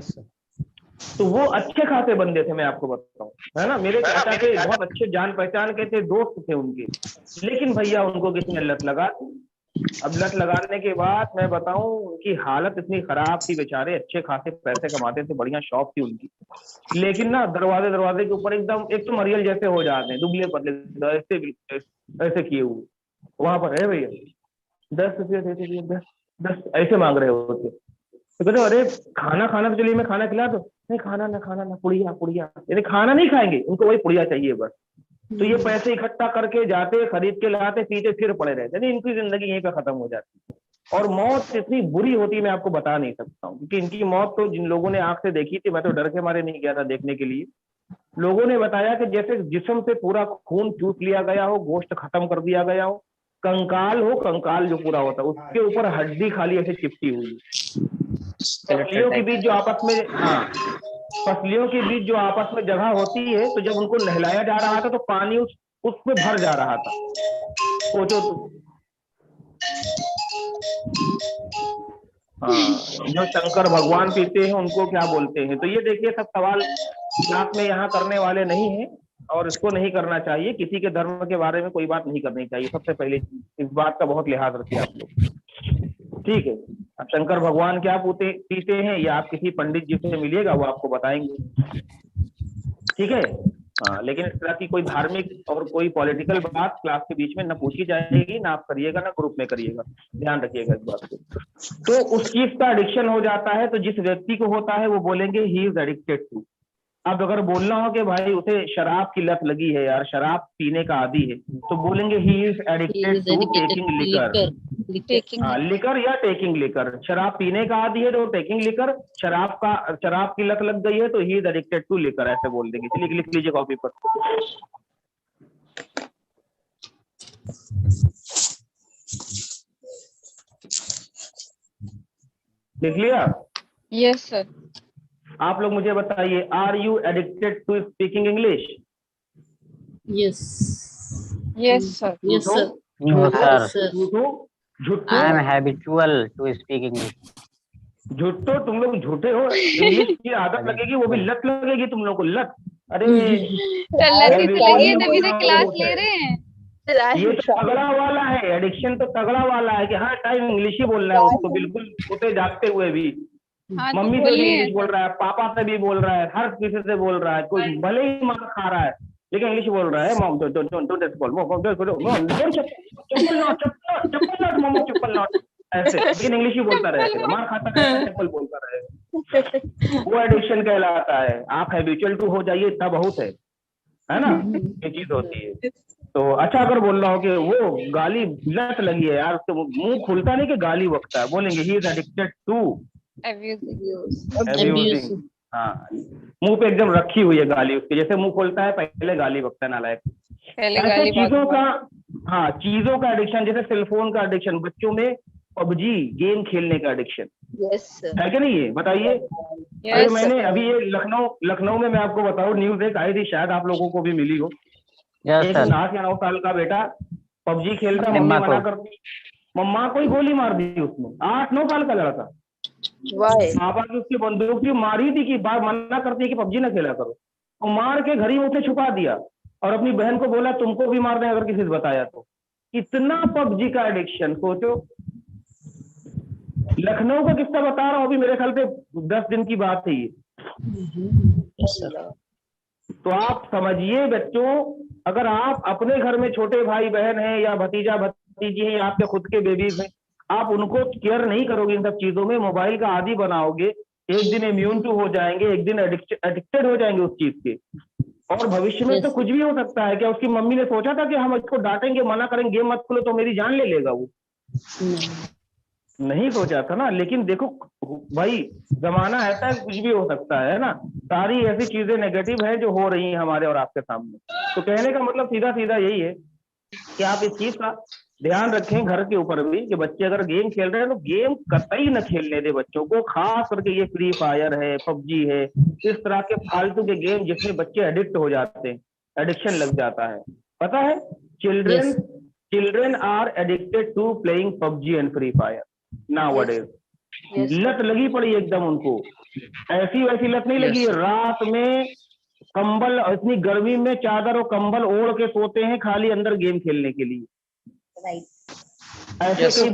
[SPEAKER 1] तो वो अच्छे खासे बंदे थे, मैं आपको बताऊं, है ना। मेरे चाचा के बहुत अच्छे जान पहचान के थे, दोस्त थे उनके। लेकिन भैया उनको किसी ने लत लगा दी। अब लत लगाने के बाद मैं बताऊं उनकी हालत इतनी खराब थी, बेचारे अच्छे खासे पैसे कमाते थे, बढ़िया शॉप थी उनकी, लेकिन ना दरवाजे के ऊपर एकदम एक तो मरियल जैसे हो जाते हैं, दुबले पतले ऐसे किए हुए। वहां पर है भैया 10 रुपये देते, 10 ऐसे मांग रहे होते। तो कहते अरे खाना खाना तो चलिए मैं खाना खिला दो, नहीं खाना ना पुड़िया पुड़िया, यानी खाना नहीं खाएंगे, उनको वही पुड़िया चाहिए बस। तो ये पैसे इकट्ठा करके जाते, खरीद के लाते, पीते, फिर पड़े रहते, नहीं इनकी जिंदगी यहीं पे खत्म हो जाती है। और मौत इतनी बुरी होती है मैं आपको बता नहीं सकता हूँ, क्योंकि इनकी मौत तो जिन लोगों ने आंख से देखी थी, मैं तो डर के मारे नहीं गया था देखने के लिए, लोगों ने बताया कि जैसे जिस्म से पूरा खून चूस लिया गया हो, गोश्त खत्म कर दिया गया हो, कंकाल हो, कंकाल जो पूरा होता है उसके ऊपर हड्डी खाली ऐसे चिपटी हुई। फसलियों के बीच जो आपस में, हाँ, फसलियों के बीच जो आपस में जगह होती है, तो जब उनको नहलाया जा रहा था तो पानी उसमें भर जा रहा था। सोचो तो, हाँ, जो शंकर भगवान पीते हैं उनको क्या बोलते हैं। तो ये देखिए सब सवाल क्लास में यहाँ करने वाले नहीं है, और इसको नहीं करना चाहिए, किसी के धर्म के बारे में कोई बात नहीं करनी चाहिए। सबसे पहले इस बात का बहुत लिहाज रखिए आप लोग, ठीक है। अब शंकर भगवान क्या पीते हैं, या आप किसी पंडित जी से मिलिएगा, वो आपको बताएंगे, ठीक है। हाँ, लेकिन इस तरह की कोई धार्मिक और कोई पॉलिटिकल बात क्लास के बीच में न पूछी जाएगी, ना आप करिएगा, ना ग्रुप में करिएगा, ध्यान रखिएगा इस बात को। तो उस चीज का एडिक्शन हो जाता है, तो जिस व्यक्ति को होता है वो बोलेंगे ही इज एडिक्टेड टू। अब अगर बोलना हो कि भाई उसे शराब की लत लगी है यार, शराब पीने का आदी है, तो बोलेंगे ही is addicted to taking liquor. हाँ, लिकर या टेकिंग लिकर, शराब पीने का आदी है तो टेकिंग लिकर, शराब की लत लग गई है तो he is addicted to liquor, ऐसे बोल देंगे। चलिए लिख लीजिए कॉपी पर, लिख लिया?
[SPEAKER 3] Yes sir.
[SPEAKER 1] आप लोग मुझे बताइए, are you addicted to speaking English?
[SPEAKER 5] Yes
[SPEAKER 3] yes sir.
[SPEAKER 5] Yes sir.
[SPEAKER 4] No, sir.
[SPEAKER 1] झूठो,
[SPEAKER 4] I am habitual to speak English.
[SPEAKER 1] झूठो, तुम लोग झूठे हो। इंग्लिश की आदत लगेगी, वो भी लत लगेगी तुम लोग को, लत। अरे
[SPEAKER 3] लगी तो लगी है, तभी तो क्लास ले रहे हैं।
[SPEAKER 1] ये तो तगड़ा वाला है, एडिक्शन तो तगड़ा वाला है कि हाँ टाइम इंग्लिश ही बोलना है उसको, बिल्कुल सोते जागते हुए भी।
[SPEAKER 3] हाँ,
[SPEAKER 1] मम्मी से भी इंग्लिश बोल रहा है, पापा से भी बोल रहा है, हर किसी से बोल रहा है, कोई भले ही मार खा रहा है लेकिन इंग्लिश बोल रहा है। मॉम डोंट चप्पल नॉट, ऐसे, लेकिन इंग्लिश ही बोलता रहेगा, मार खाता रहेगा, चप्पल बोलता रहेगा। वो एडिक्शन कहलाता है। आप हैबिचुअल टू हो जाइए, इतना बहुत है ना, ये चीज होती है। तो अच्छा, अगर बोल रहा हो कि वो गाली लत लगी है यार, तो मुंह खुलता नहीं कि गाली बकता है, बोलेंगे ही इज एडिक्टेड टू अब्यूजिंग। हाँ, मुंह पे एकदम रखी हुई है गाली उसके, जैसे मुंह खोलता है पहले गाली बकता है, नालायक। ऐसे चीजों का, हाँ, चीजों का एडिक्शन, जैसे सेलफोन का एडिक्शन, बच्चों में पबजी गेम खेलने का एडिक्शन है कि नहीं, ये बताइए। अरे मैंने अभी ये लखनऊ में मैं आपको बताऊं, न्यूज एक आई थी, शायद आप लोगों को भी मिली हो। एक 8 या 9 साल का बेटा पबजी खेलता, मम्मी मना करती, मम्मा को ही गोली मार दी उसने। 8-9 साल का लड़का, पापा की उसकी बंदूक थी, मारी थी कि बार मना करती है कि पबजी ना खेला करो, और मार के घर ही उसे छुपा दिया, और अपनी बहन को बोला तुमको भी मार दें अगर किसी से बताया तो। इतना पबजी का एडिक्शन, सोचो। लखनऊ का किस्सा बता रहा हूँ, अभी मेरे ख्याल से 10 दिन की बात है ये। तो आप समझिए बच्चों, अगर आप अपने घर में छोटे भाई बहन हैं, या भतीजा भतीजी हैं, या आपके खुद के बेबीज हैं, आप उनको केयर नहीं करोगे इन सब चीजों में, मोबाइल का आदी बनाओगे, एक दिन इम्यून टू हो जाएंगे, एक दिन एडिक्टेड हो जाएंगे उस चीज के। और भविष्य में तो कुछ भी हो सकता है। क्या उसकी मम्मी ने सोचा था कि हम इसको डांटेंगे, मना करेंगे, गेम मत खोलो तो मेरी जान ले लेगा वो? नहीं सोचा था ना। लेकिन देखो भाई, जमाना ऐसा है, कुछ भी हो सकता है ना। सारी ऐसी चीजें नेगेटिव है जो हो रही हैं हमारे और आपके सामने। तो कहने का मतलब सीधा सीधा यही है कि आप इस चीज का ध्यान रखें घर के ऊपर भी, कि बच्चे अगर गेम खेल रहे हैं तो गेम कतई न खेलने दे बच्चों को, खास करके ये फ्री फायर है, पबजी है, इस तरह के फालतू के गेम जिसमें बच्चे एडिक्ट हो जाते हैं, एडिक्शन लग जाता है। पता है, children are addicted to playing PUBG and Free Fire nowadays. लत लगी पड़ी एकदम उनको, ऐसी वैसी लत नहीं लगी। रात में कंबल, इतनी गर्मी में चादर और कंबल ओढ़ के सोते हैं खाली अंदर गेम खेलने के लिए। ऐसे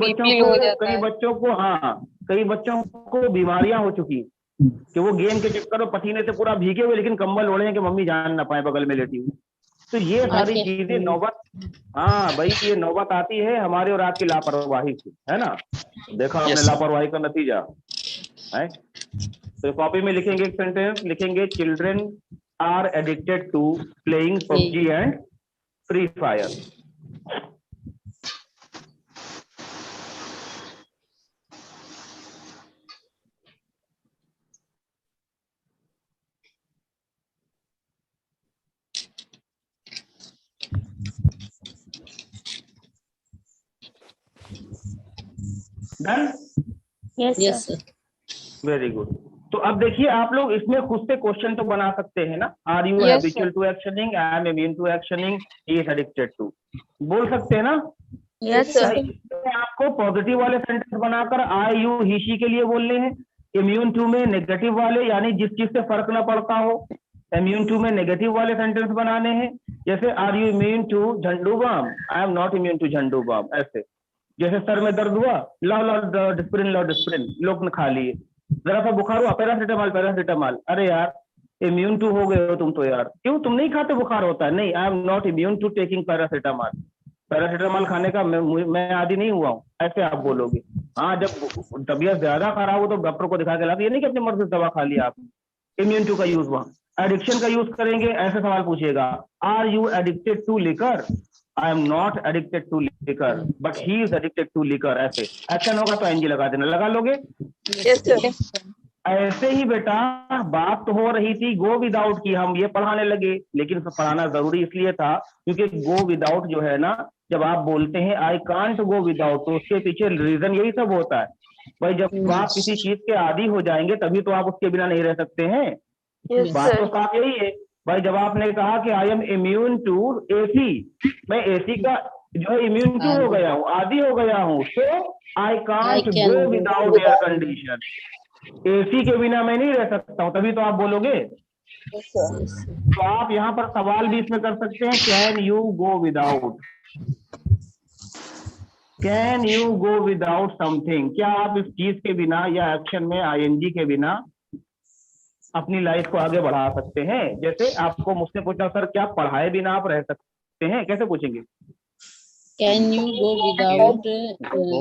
[SPEAKER 1] कई बच्चों को बीमारियां हो चुकी कि वो गेम के चक्कर में पसीने से पूरा भीगे हुए, लेकिन कंबल ओढ़े कि मम्मी जान ना पाए बगल में लेटी हुई। तो ये सारी चीजें नौबत, हाँ भाई, ये नौबत आती है हमारे और आपकी लापरवाही से, है ना। देखा आपने लापरवाही का नतीजा। राइट। तो कॉपी में लिखेंगे एक सेंटेंस, लिखेंगे children are addicted to playing PUBG and Free Fire. Done?
[SPEAKER 2] Yes,
[SPEAKER 5] yes
[SPEAKER 2] sir.
[SPEAKER 5] Sir.
[SPEAKER 1] Very good. तो अब देखिए आप लोग इसमें खुद से क्वेश्चन तो बना सकते हैं ना, are you
[SPEAKER 3] Yes,
[SPEAKER 1] habitual to actioning, I am immune to actioning, he is addicted to, बोल सकते हैं ना।
[SPEAKER 2] Yes, sir.
[SPEAKER 1] इसमें आपको पॉजिटिव वाले सेंटेंस बनाकर आई यू ही शी के लिए बोलने हैं, इम्यून टू में नेगेटिव वाले यानी जिस चीज से फर्क ना पड़ता हो, इम्यून टू में नेगेटिव वाले सेंटेंस बनाने हैं। जैसे are you immune to Zandu balm, I am not immune to Zandu balm. ऐसे जैसे सर में दर्द हुआ, लो डिस्प्रिन लोग खा लिए। जरा सा बुखार हुआ, पैरासिटामॉल। अरे यार इम्यून टू हो गए हो तुम तो यार, क्यों तुम नहीं खाते बुखार होता है? नहीं, I am not immune to taking paracetamol खाने का मैं आदी नहीं हुआ हूँ, ऐसे आप बोलोगे। हाँ, जब तबीयत ज्यादा खराब हो तो डॉक्टर को दिखा के लाते, ये नहीं कि अपनी मर्जी से दवा खा लिया आपने। इम्यून टू का यूज वहां। एडिक्शन का यूज करेंगे, ऐसे सवाल पूछेगा, are you addicted to liquor, I am not addicted to liquor but he is addicted to liquor. ऐसे एक्शन होगा तो एनजी लगा देना, लगा लोगे?
[SPEAKER 3] Yes, sir.
[SPEAKER 1] ऐसे ही बेटा बात तो हो रही थी गो विदाउट की, हम ये पढ़ाने लगे, लेकिन पढ़ाना जरूरी इसलिए था क्योंकि गो विदाउट जो है ना, जब आप बोलते हैं आई कांट गो विदाउट, तो उसके पीछे रीजन यही सब होता है भाई। जब आप किसी चीज के आदी हो जाएंगे तभी तो आप उसके बिना नहीं रह सकते हैं।
[SPEAKER 3] Yes,
[SPEAKER 1] बात तो
[SPEAKER 3] sir.
[SPEAKER 1] साफ यही है भाई। जब आपने कहा कि I am immune to AC, मैं एसी का जो है इम्यून टू हो गया हूँ, आदी हो गया हूँ, तो I can't
[SPEAKER 5] can
[SPEAKER 1] go
[SPEAKER 5] go
[SPEAKER 1] without air condition, AC के बिना मैं नहीं रह सकता हूँ, तभी तो आप बोलोगे। तो आप यहाँ पर सवाल भी इसमें कर सकते हैं, can you go without, can you go without something, क्या आप इस चीज के बिना या एक्शन में आईएनजी के बिना अपनी लाइफ को आगे बढ़ा सकते हैं? जैसे आपको मुझसे पूछना, सर क्या पढ़ाए बिना आप रह सकते हैं? कैसे पूछेंगे?
[SPEAKER 5] Can you go without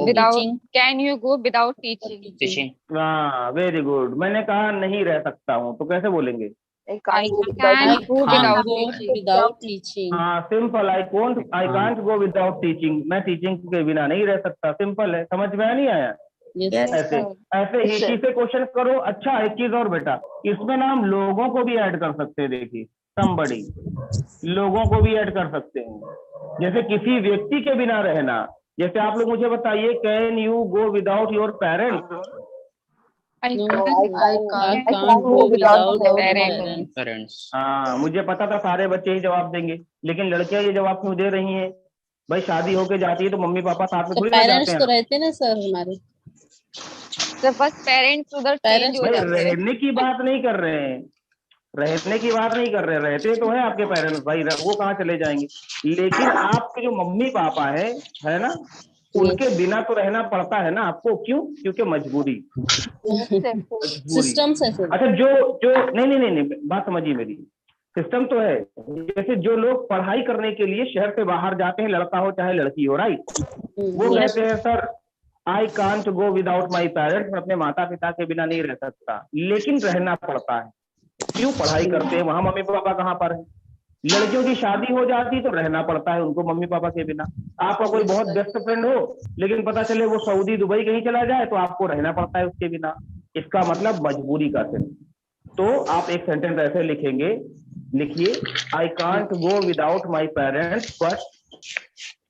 [SPEAKER 3] Without, can you go without teaching?
[SPEAKER 6] Teaching.
[SPEAKER 1] हाँ, वेरी गुड। मैंने कहा नहीं रह सकता हूँ, तो कैसे बोलेंगे?
[SPEAKER 3] I can go without teaching.
[SPEAKER 5] Without teaching.
[SPEAKER 1] हाँ, simple, I can't go without teaching, मैं टीचिंग के बिना नहीं रह सकता। सिंपल है, समझ में नहीं आया?
[SPEAKER 5] यस
[SPEAKER 1] ऐसे ऐसे ही चीज से क्वेश्चन करो। अच्छा, एक चीज और बेटा, इसमें ना हम लोगों को भी ऐड कर सकते हैं। देखिए somebody, लोगों को भी ऐड कर सकते हैं। जैसे किसी व्यक्ति के बिना रहना, जैसे आप लोग मुझे बताइए, can you go without your parents?
[SPEAKER 3] I
[SPEAKER 5] No,
[SPEAKER 3] can't
[SPEAKER 5] I can't go without parents.
[SPEAKER 6] Parents.
[SPEAKER 1] हाँ, मुझे पता था सारे बच्चे ही जवाब देंगे, लेकिन लड़कियां ये जवाब क्यों दे रही हैं? भाई शादी होके जाती है तो मम्मी पापा साथ में
[SPEAKER 5] तो
[SPEAKER 1] थोड़ी ना
[SPEAKER 5] पेरेंट्स
[SPEAKER 1] जाते
[SPEAKER 5] तो
[SPEAKER 1] हैं।
[SPEAKER 5] रहते हैं ना सर हमारे।
[SPEAKER 3] So first parents उधर change हो
[SPEAKER 1] भाई
[SPEAKER 3] जाते हैं।
[SPEAKER 1] रहने की बात नहीं कर रहे हैं, रहने की बात नहीं कर रहे, रहते तो है आपके पेरेंट्स भाई, वो कहाँ चले जाएंगे? लेकिन आपके जो मम्मी पापा है ना, उनके बिना तो रहना पड़ता है ना आपको। क्यों? क्योंकि मजबूरी।
[SPEAKER 5] सिस्टम्स है सर।
[SPEAKER 1] अच्छा, जो नहीं, बात समझिए मेरी। सिस्टम तो है, जैसे जो लोग पढ़ाई करने के लिए शहर से बाहर जाते हैं, लड़का हो चाहे लड़की हो, राइट, वो कहते हैं sir I can't go without my parents, मैं अपने माता पिता के बिना नहीं रह सकता, लेकिन रहना पड़ता है। क्यों? पढ़ाई करते हैं, वहां मम्मी पापा कहाँ पर है। लड़कियों की शादी हो जाती तो रहना पड़ता है उनको मम्मी पापा के बिना। आपका कोई बहुत बेस्ट फ्रेंड हो, लेकिन पता चले वो सऊदी दुबई कहीं चला जाए तो आपको रहना पड़ता है उसके बिना। इसका मतलब मजबूरी का सेंस। तो आप एक सेंटेंस ऐसे लिखेंगे, लिखिए, I can't go without my parents but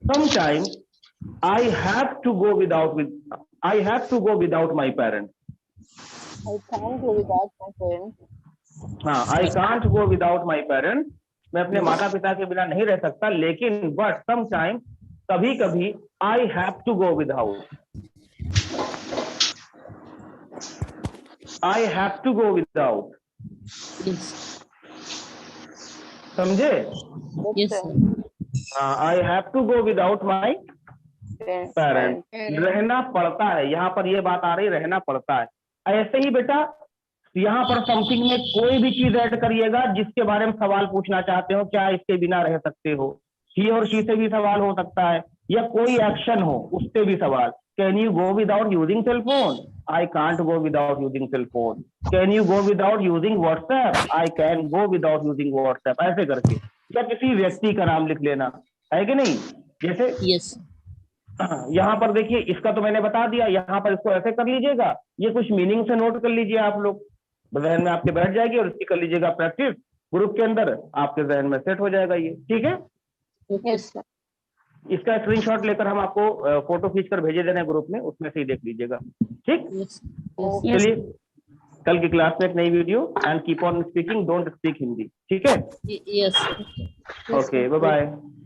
[SPEAKER 1] sometimes I have to go without my parents. हाँ, I can't go without my parents, मैं अपने माता पिता के बिना नहीं रह सकता, लेकिन बट समटाइम, कभी कभी, I have to go without, I have to go without. समझे?
[SPEAKER 5] Yes sir.
[SPEAKER 1] हाँ, I have to go without my parents, रहना पड़ता है। यहाँ पर ये बात आ रही, रहना पड़ता है। ऐसे ही बेटा यहाँ पर समथिंग में कोई भी चीज ऐड करिएगा जिसके बारे में सवाल पूछना चाहते हो, क्या इसके बिना रह सकते हो, ही और शी से भी सवाल हो सकता है, या कोई एक्शन हो उससे भी सवाल। Can you go without using cell phone? I can't go without using cell phone. Can you go without using WhatsApp? I can go without using WhatsApp. ऐसे करके या किसी व्यक्ति का नाम लिख लेना, है कि नहीं? जैसे
[SPEAKER 5] यस
[SPEAKER 1] यहाँ पर देखिए, इसका तो मैंने बता दिया, यहाँ पर इसको ऐसे कर लीजिएगा, ये कुछ मीनिंग से नोट कर लीजिए आप लोग, जहन में आपके बैठ जाएगी, और इसकी कर लीजिएगा प्रैक्टिस ग्रुप के अंदर, आपके जहन में सेट हो जाएगा ये, ठीक है?
[SPEAKER 3] Yes sir.
[SPEAKER 1] इसका स्क्रीनशॉट लेकर हम आपको फोटो खींच कर भेजे देने ग्रुप में, उसमें से ही देख लीजिएगा, ठीक?
[SPEAKER 5] यस
[SPEAKER 1] चलिए कल की क्लास में एक नई video, and keep on speaking, don't speak Hindi, ठीक है?
[SPEAKER 5] Yes
[SPEAKER 1] okay, bye bye.